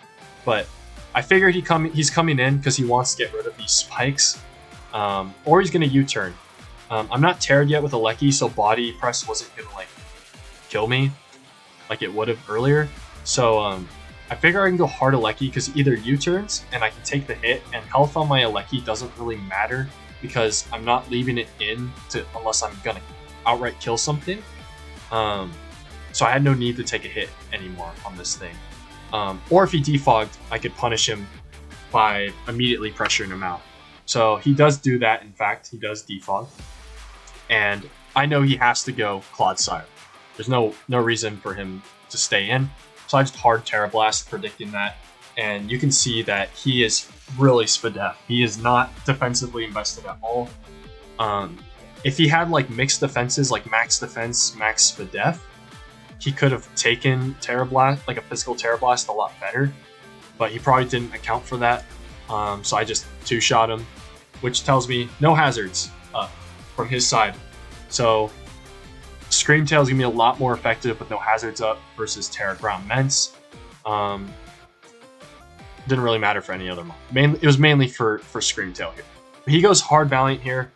But I figured he's coming in because he wants to get rid of these spikes, or he's going to U-turn. I'm not teared yet with a Lecky, so Body Press wasn't going to like kill me like it would have earlier. So I figure I can go hard Alecki because he either U-turns and I can take the hit, and health on my Alecki doesn't really matter because I'm not leaving it in unless I'm going to outright kill something. So I had no need to take a hit anymore on this thing. Or if he defogged, I could punish him by immediately pressuring him out. So he does do that, in fact, he does defog. And I know he has to go Clodsire. There's no reason for him to stay in. So I just hard Terra Blast, predicting that. And you can see that he is really Spadef. He is not defensively invested at all. If he had like mixed defenses, like max defense, max Spadef, he could have taken Terra Blast, like a physical Terra Blast, a lot better. But he probably didn't account for that. So I just two-shot him, which tells me no hazards from his side. So Scream Tail is going to be a lot more effective with no hazards up versus Terra Ground Mence. Didn't really matter for any other mod. It was mainly for Scream Tail here. He goes hard Valiant here.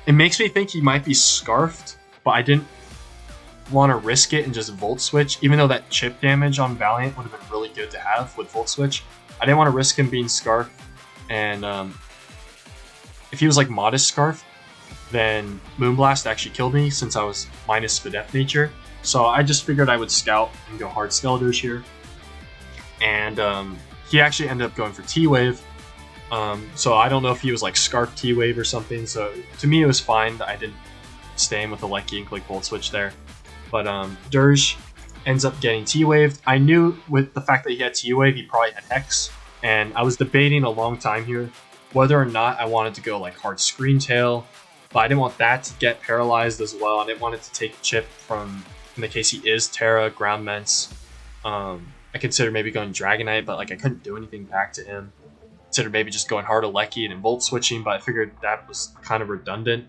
It makes me think he might be Scarfed, but I didn't want to risk it and just Volt Switch, even though that chip damage on Valiant would have been really good to have with Volt Switch. I didn't want to risk him being Scarf, and if he was like Modest Scarf, then Moonblast actually killed me since I was minus Spadef nature. So I just figured I would scout and go hard Skelders here. And he actually ended up going for T-Wave. So I don't know if he was like Scarf T-Wave or something. So to me it was fine. I didn't stay in with the Lecky and click Volt Switch there. But Dirge ends up getting T-Waved. I knew with the fact that he had T-Wave, he probably had Hex. And I was debating a long time here whether or not I wanted to go like hard Screen Tail. But I didn't want that to get paralyzed as well. I didn't want it to take chip from, in the case he is Terra, Ground Mence. I considered maybe going Dragonite, but like I couldn't do anything back to him. Considered maybe just going hard Lecky and Volt Switching, but I figured that was kind of redundant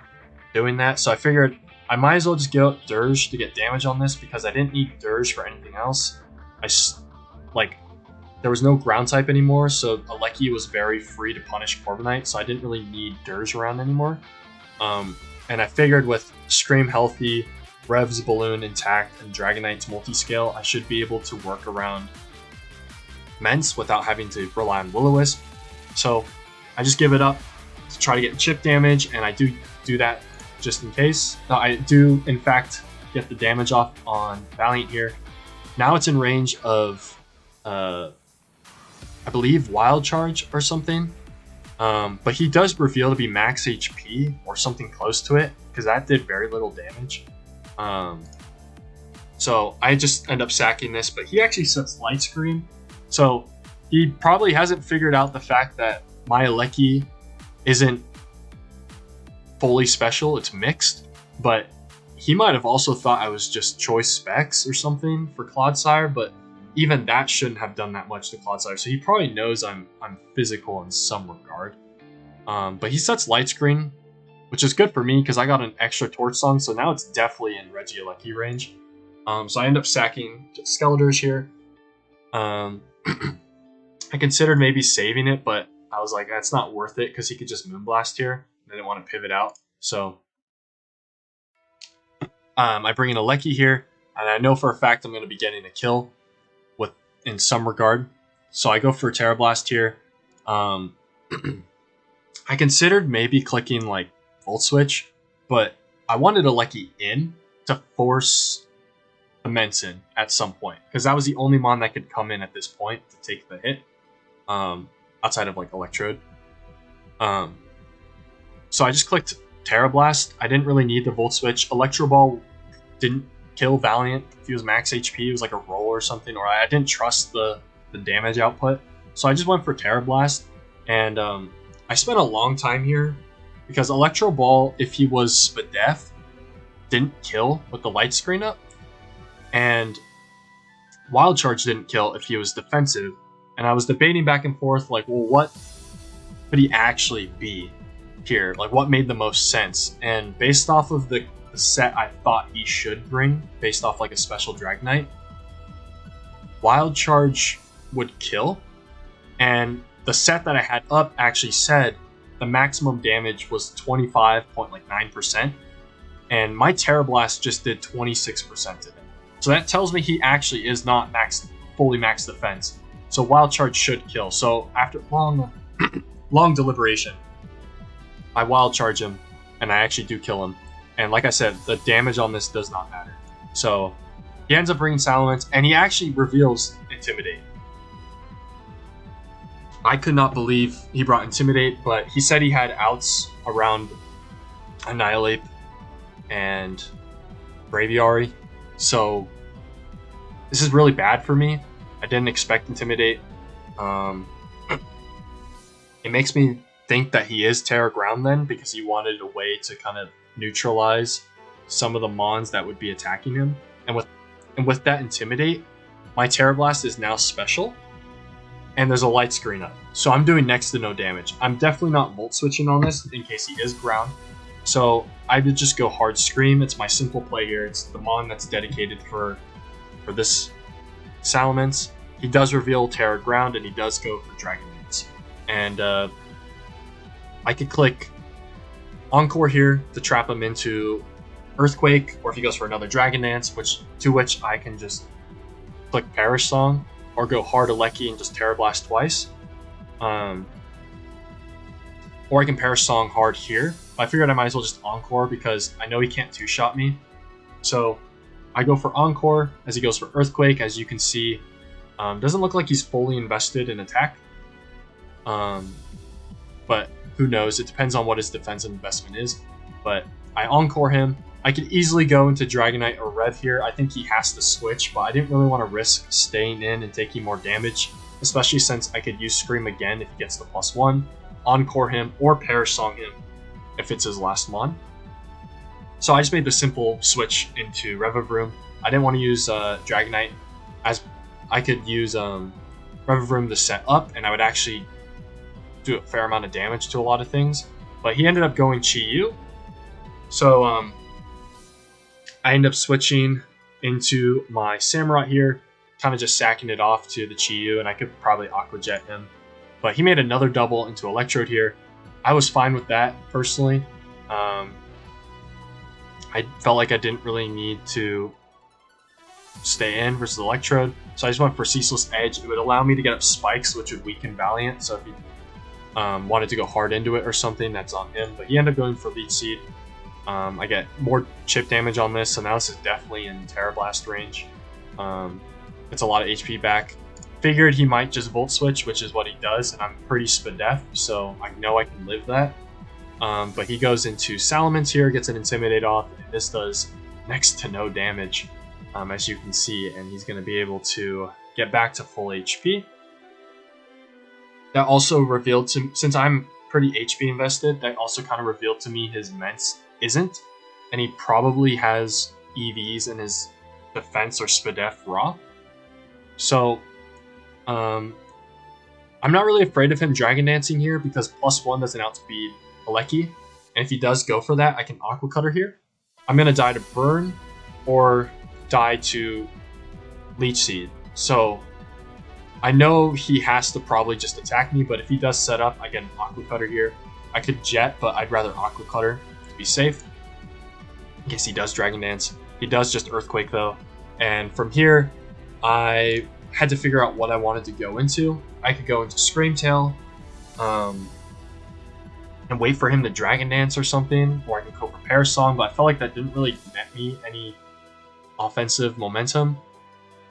doing that. So I figured I might as well just go Dirge to get damage on this because I didn't need Dirge for anything else. There was no ground type anymore, so Lecky was very free to punish Corviknight, so I didn't really need Dirge around anymore. And I figured with Scream healthy, Rev's Balloon intact, and Dragonite's multi-scale, I should be able to work around Mence without having to rely on Will-O-Wisp. So I just give it up to try to get chip damage, and I do that just in case. Now I do, in fact, get the damage off on Valiant here. Now it's in range of, I believe, Wild Charge or something. But he does reveal to be max HP or something close to it, because that did very little damage. So I just end up sacking this, but he actually sets Light Screen. So he probably hasn't figured out the fact that my Lecky isn't fully special, it's mixed. But he might have also thought I was just choice specs or something for Clodsire, but even that shouldn't have done that much to Clodsire. So he probably knows I'm physical in some regard. But he sets Light Screen, which is good for me because I got an extra Torch Song, so now it's definitely in Regieleki range. So I end up sacking Skelders here. I considered maybe saving it, but I was like, that's not worth it because he could just Moonblast here. I didn't want to pivot out. So I bring in a Lecky here, and I know for a fact I'm going to be getting a kill in some regard. So I go for Terra Blast here. I considered maybe clicking like Volt Switch, but I wanted a Lecky in to force the Mence in at some point, because that was the only mon that could come in at this point to take the hit, outside of like Electrode. So I just clicked Terra Blast. I didn't really need the Volt Switch. Electro Ball didn't kill Valiant if he was max HP. It was like a roll or something, or I didn't trust the damage output. So I just went for Terra Blast, and I spent a long time here because Electro Ball, if he was Spadef, didn't kill with the Light Screen up, and Wild Charge didn't kill if he was defensive. And I was debating back and forth, like, well, what could he actually be here? Like, what made the most sense? And based off of the set I thought he should bring, based off like a special Dragonite, Wild Charge would kill, and the set that I had up actually said the maximum damage was 25.9%, and my Terra Blast just did 26% to him. So that tells me he actually is not fully max defense. So Wild Charge should kill. So after long deliberation, I Wild Charge him, and I actually do kill him. And like I said, the damage on this does not matter. So he ends up bringing Salamence, and he actually reveals Intimidate. I could not believe he brought Intimidate, but he said he had outs around Annihilate and Braviary. So this is really bad for me. I didn't expect Intimidate. It makes me think that he is Terra Ground then, because he wanted a way to kind of neutralize some of the mons that would be attacking him. And with that Intimidate, my Terra Blast is now special, and there's a Light Screen up. So I'm doing next to no damage. I'm definitely not Volt Switching on this in case he is ground. So I would just go hard Scream. It's my simple play here. It's the mon that's dedicated for this Salamence. He does reveal Terra Ground, and he does go for Dragon Dance. And I could click Encore here to trap him into Earthquake, or if he goes for another Dragon Dance, which I can just click Perish Song or go hard Alecki and just Terra Blast twice. Or I can Perish Song hard here. I figured I might as well just Encore because I know he can't two-shot me. So I go for Encore as he goes for Earthquake. As you can see, doesn't look like he's fully invested in attack. But who knows? It depends on what his defensive investment is. But I Encore him. I could easily go into Dragonite or Rev here. I think he has to switch, but I didn't really want to risk staying in and taking more damage, especially since I could use Scream again if he gets the +1, Encore him, or Perish Song him if it's his last mon. So I just made the simple switch into Revavroom. I didn't want to use Dragonite, as I could use Revavroom to set up, and I would actually do a fair amount of damage to a lot of things. But he ended up going Chi-Yu. So I end up switching into my Samurott here, kind of just sacking it off to the Chi-Yu, and I could probably Aqua Jet him. But he made another double into Electrode here. I was fine with that, personally. I felt like I didn't really need to stay in versus Electrode, so I just went for Ceaseless Edge. It would allow me to get up Spikes, which would weaken Valiant, so if he wanted to go hard into it or something, that's on him. But he ended up going for Leech Seed. I get more chip damage on this, so now this is definitely in Terra Blast range. It's a lot of HP back. Figured he might just Volt Switch, which is what he does, and I'm pretty Spadef, so I know I can live that. But he goes into Salamence here, gets an Intimidate off, and this does next to no damage, as you can see, and he's going to be able to get back to full HP. That also revealed to, since I'm pretty HP invested, that also kind of revealed to me his Mence isn't, and he probably has EVs in his defense or Spadef raw. So I'm not really afraid of him Dragon Dancing here because +1 doesn't outspeed Alecki, and if he does go for that, I can Aqua Cutter here. I'm going to die to Burn or die to Leech Seed. So I know he has to probably just attack me, but if he does set up, I get an Aqua Cutter here. I could Jet, but I'd rather Aqua Cutter to be safe in case he does Dragon Dance. He does just Earthquake though, and from here I had to figure out what I wanted to go into. I could go into Screamtail and wait for him to Dragon Dance or something, or I could go for Perish Song, but I felt like that didn't really net me any offensive momentum.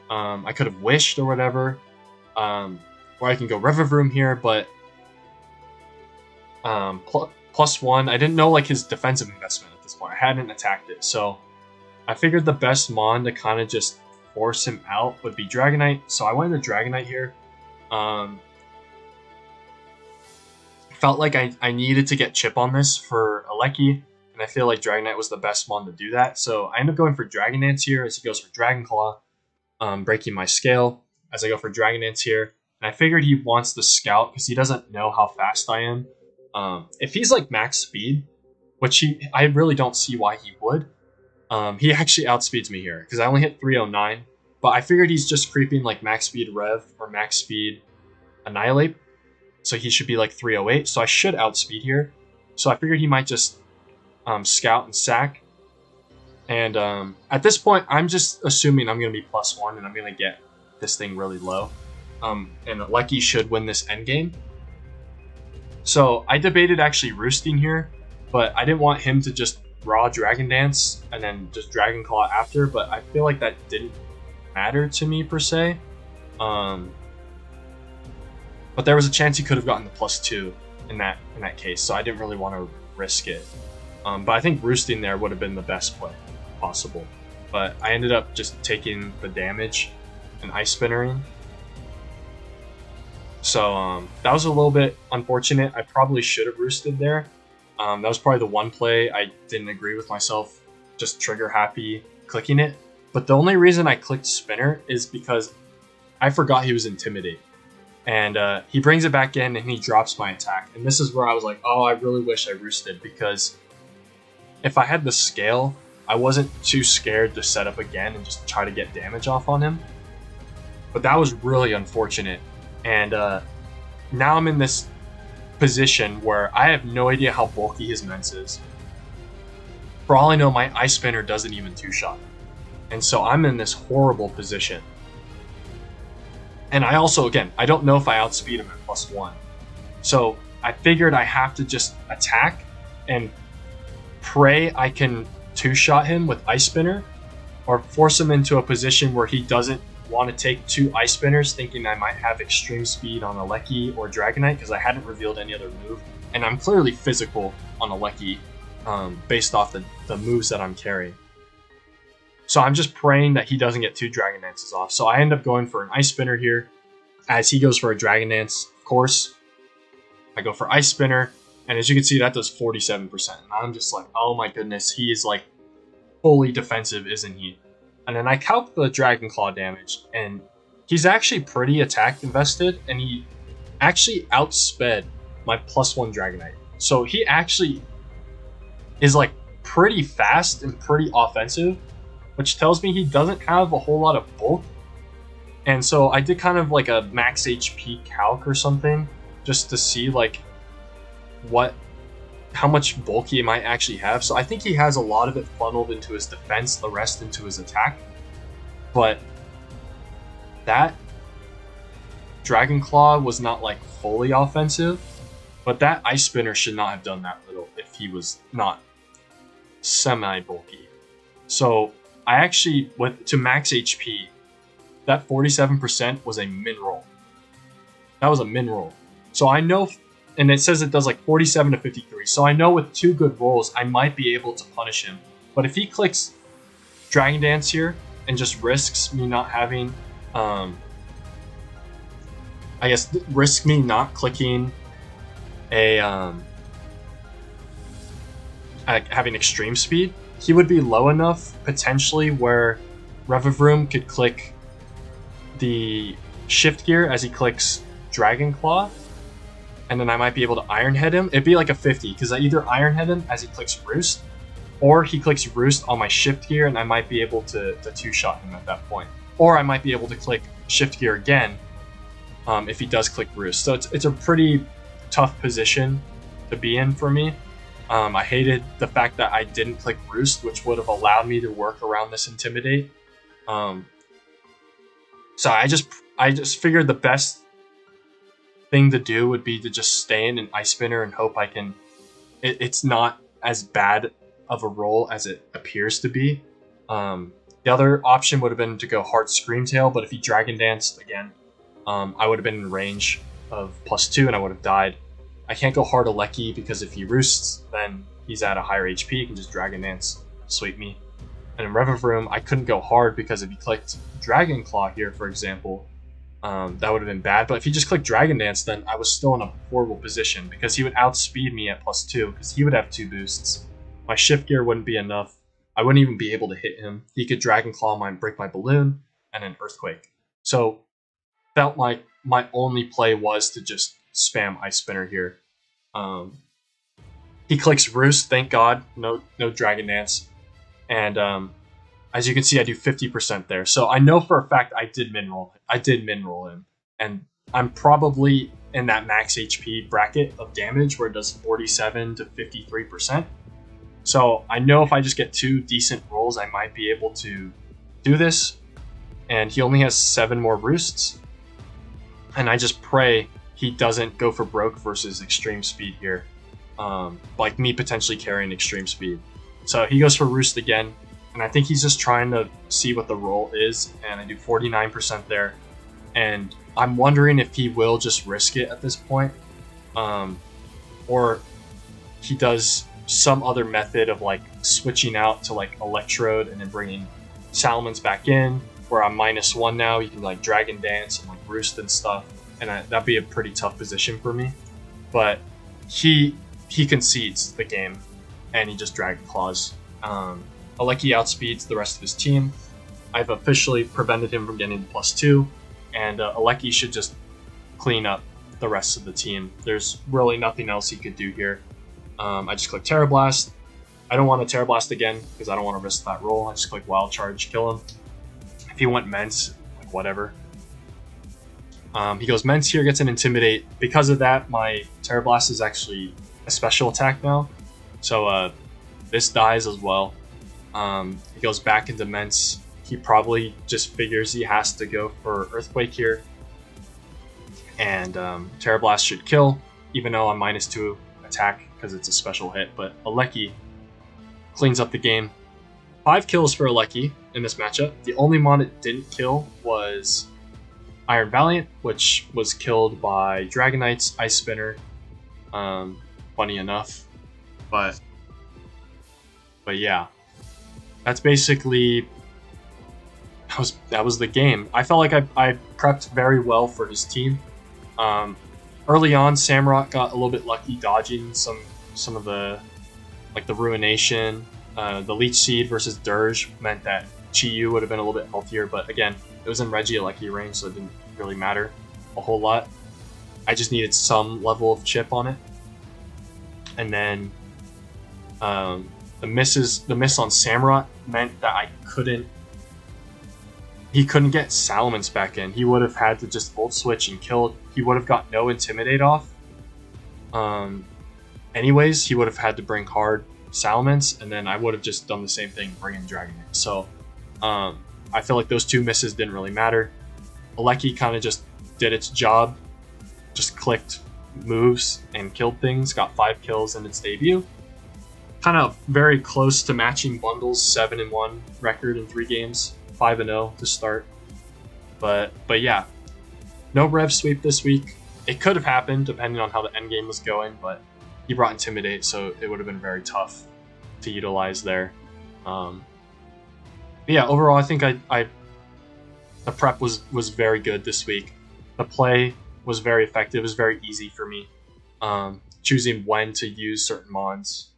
I could have wished or whatever, or I can go Revavroom here, but +1, I didn't know like his defensive investment at this point. I hadn't attacked it, so I figured the best mon to kind of just force him out would be Dragonite, so I went into Dragonite here. Felt like I needed to get chip on this for Alecki, and I feel like Dragonite was the best mon to do that, so I end up going for Dragon Dance here as he goes for Dragon Claw, breaking my scale as I go for Dragon Dance here. And I figured he wants to Scout because he doesn't know how fast I am. If he's like max speed, which I really don't see why he would, he actually outspeeds me here because I only hit 309, but I figured he's just creeping like max speed Rev or max speed Annihilate, so he should be like 308, so I should outspeed here. So I figured he might just Scout and Sack, and at this point I'm just assuming I'm going to be +1 and I'm going to get this thing really low, and Alecki should win this endgame. So I debated actually roosting here, but I didn't want him to just raw Dragon Dance and then just Dragon Claw after, but I feel like that didn't matter to me per se. But there was a chance he could have gotten the +2 in that case, so I didn't really want to risk it. But I think roosting there would have been the best play possible. But I ended up just taking the damage and Ice Spinnering. So that was a little bit unfortunate. I probably should have roosted there. That was probably the one play I didn't agree with myself, just trigger happy clicking it. But the only reason I clicked Spinner is because I forgot he was Intimidate. And he brings it back in and he drops my attack. And this is where I was like, oh, I really wish I roosted, because if I had the scale, I wasn't too scared to set up again and just try to get damage off on him. But that was really unfortunate. And now I'm in this position where I have no idea how bulky his Mence is. For all I know, my Ice Spinner doesn't even two-shot. And so I'm in this horrible position. And I also, again, I don't know if I outspeed him at +1. So I figured I have to just attack and pray I can two-shot him with Ice Spinner, or force him into a position where he doesn't want to take 2 Ice Spinners, thinking I might have extreme speed on Alecki or Dragonite, because I hadn't revealed any other move. And I'm clearly physical on Alecki, based off the moves that I'm carrying. So I'm just praying that he doesn't get 2 Dragon Dances off. So I end up going for an Ice Spinner here, as he goes for a Dragon Dance. Of course, I go for Ice Spinner, and as you can see, that does 47%. And I'm just like, oh my goodness, he is like fully defensive, isn't he? And then I calc the Dragon Claw damage, and he's actually pretty attack invested, and he actually outsped my +1 Dragonite. So he actually is like pretty fast and pretty offensive, which tells me he doesn't have a whole lot of bulk. And so I did kind of like a max HP calc or something, just to see like how much bulk he might actually have. So I think he has a lot of it funneled into his defense, the rest into his attack. But that Dragon Claw was not like fully offensive, but that Ice Spinner should not have done that little if he was not semi-bulky. So I actually went to max HP. That 47% was a min roll. That was a min roll. So I know, and it says it does like 47 to 53. So I know with 2 good rolls, I might be able to punish him. But if he clicks Dragon Dance here and just risks me not having, I guess, risk me not clicking a, having extreme speed, he would be low enough potentially where Revavroom could click the shift gear as he clicks Dragon Claw, and then I might be able to Iron Head him. It'd be like a 50, because I either Iron Head him as he clicks Roost, or he clicks Roost on my shift gear, and I might be able to two-shot him at that point. Or I might be able to click shift gear again if he does click Roost. So it's a pretty tough position to be in for me. I hated the fact that I didn't click Roost, which would have allowed me to work around this Intimidate. So I just figured the best thing to do would be to just stay in an Ice Spinner and hope I can. It's not as bad of a roll as it appears to be. The other option would have been to go Heart Screamtail, but if he Dragon Danced again, I would have been in range of +2 and I would have died. I can't go hard Alecki because if he Roosts, then he's at a higher HP, he can just Dragon Dance, sweep me. And in Revavroom, I couldn't go hard because if he clicked Dragon Claw here, for example, that would have been bad. But if he just clicked Dragon Dance, then I was still in a horrible position because he would outspeed me at +2 because he would have 2 boosts. My shift gear wouldn't be enough. I wouldn't even be able to hit him. He could Dragon Claw mine, break my balloon, and an Earthquake. So felt like my only play was to just spam Ice Spinner here. He clicks Roost, thank God, no Dragon Dance. And as you can see, I do 50% there. So I know for a fact I did min roll. I did min roll him. And I'm probably in that max HP bracket of damage where it does 47 to 53%. So I know if I just get 2 decent rolls, I might be able to do this. And he only has 7 more Roosts. And I just pray he doesn't go for broke versus extreme speed here. Like me potentially carrying extreme speed. So he goes for Roost again, and I think he's just trying to see what the roll is, and I do 49% there. And I'm wondering if he will just risk it at this point, or he does some other method of like switching out to like Electrode and then bringing Salamence back in, where I'm -1 now. You can like Dragon Dance and like Roost and stuff, and that'd be a pretty tough position for me. But he concedes the game, and he just Dragon Claws. Alecki outspeeds the rest of his team. I've officially prevented him from getting +2, and Alecki should just clean up the rest of the team. There's really nothing else he could do here. I just click Terra Blast. I don't want to Terra Blast again because I don't want to risk that roll. I just click Wild Charge, kill him. If he went Mence, like whatever. He goes Mence here, gets an Intimidate. Because of that, my Terra Blast is actually a special attack now. So this dies as well. He goes back into Mence. He probably just figures he has to go for Earthquake here. and Terra Blast should kill, even though I'm -2 attack because it's a special hit. But Alecki cleans up the game. 5 kills for Alecki in this matchup. The only mon it didn't kill was Iron Valiant, which was killed by Dragonites, Ice Spinner. Funny enough, but yeah, that's basically that was the game. I felt like I prepped very well for his team. Early on, Samrock got a little bit lucky dodging some of the, like the Ruination. The Leech Seed versus Dirge meant that Chi-Yu would have been a little bit healthier, but again, it was in Regieleki range, so it didn't really matter a whole lot. I just needed some level of chip on it. And then the miss on Samrock meant that he couldn't get Salamence back in. He would have had to just ult switch and kill. He would have got no Intimidate off. Anyways, he would have had to bring hard Salamence, and then I would have just done the same thing, bringing Dragonite. So I feel like those 2 misses didn't really matter. Alecki kind of just did its job, just clicked moves and killed things, got 5 kills in its debut. Kind of very close to matching Bundle's 7-1 record in 3 games, 5-0 to start. But yeah, no Rev sweep this week. It could have happened depending on how the end game was going, but he brought Intimidate, so it would have been very tough to utilize there. Yeah, overall, I think the prep was very good this week. The play was very effective. It was very easy for me, choosing when to use certain mons,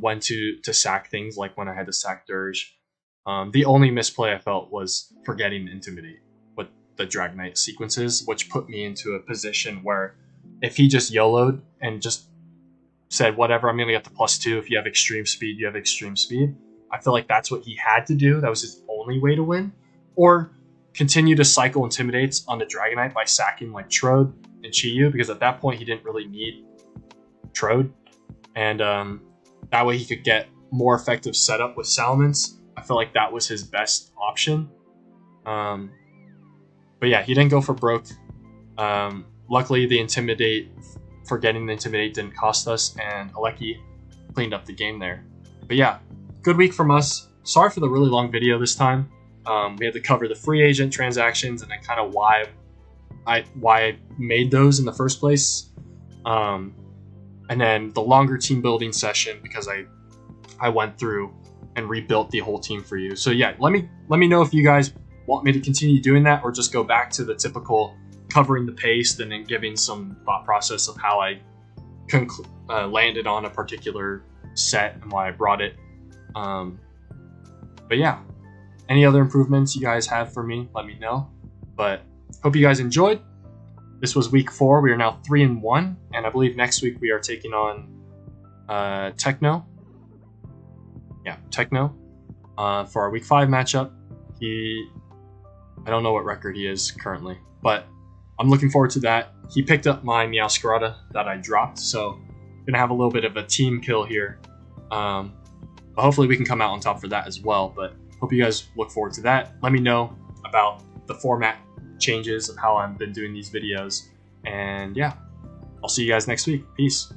when to sack things, like when I had to sack Dirge. The only misplay I felt was forgetting Intimidate with the Dragonite sequences, which put me into a position where if he just YOLO'd and just said, whatever, I'm going to get the +2. If you have extreme speed, you have extreme speed. I feel like that's what he had to do. That was his only way to win. Or continue to cycle Intimidates on the Dragonite by sacking like Trode and Chi-Yu, because at that point he didn't really need Trode. And that way he could get more effective setup with Salamence. I feel like that was his best option. But yeah, he didn't go for broke. Luckily, the Intimidate, forgetting the Intimidate didn't cost us, and Alecki cleaned up the game there. But yeah, good week from us. Sorry for the really long video this time. We had to cover the free agent transactions and then kind of why I made those in the first place. And then the longer team building session, because I went through and rebuilt the whole team for you. So yeah, let me know if you guys want me to continue doing that, or just go back to the typical covering the paste and then giving some thought process of how I landed on a particular set and why I brought it. But yeah, any other improvements you guys have for me, let me know. But hope you guys enjoyed. This was week 4. We are now 3-1, and I believe next week we are taking on Techno. Yeah, Techno for our week 5 matchup. I don't know what record he is currently, but I'm looking forward to that. He picked up my Meowscarada that I dropped, so I'm gonna have a little bit of a team kill here. But hopefully we can come out on top for that as well. But hope you guys look forward to that. Let me know about the format changes of how I've been doing these videos. And yeah, I'll see you guys next week. Peace.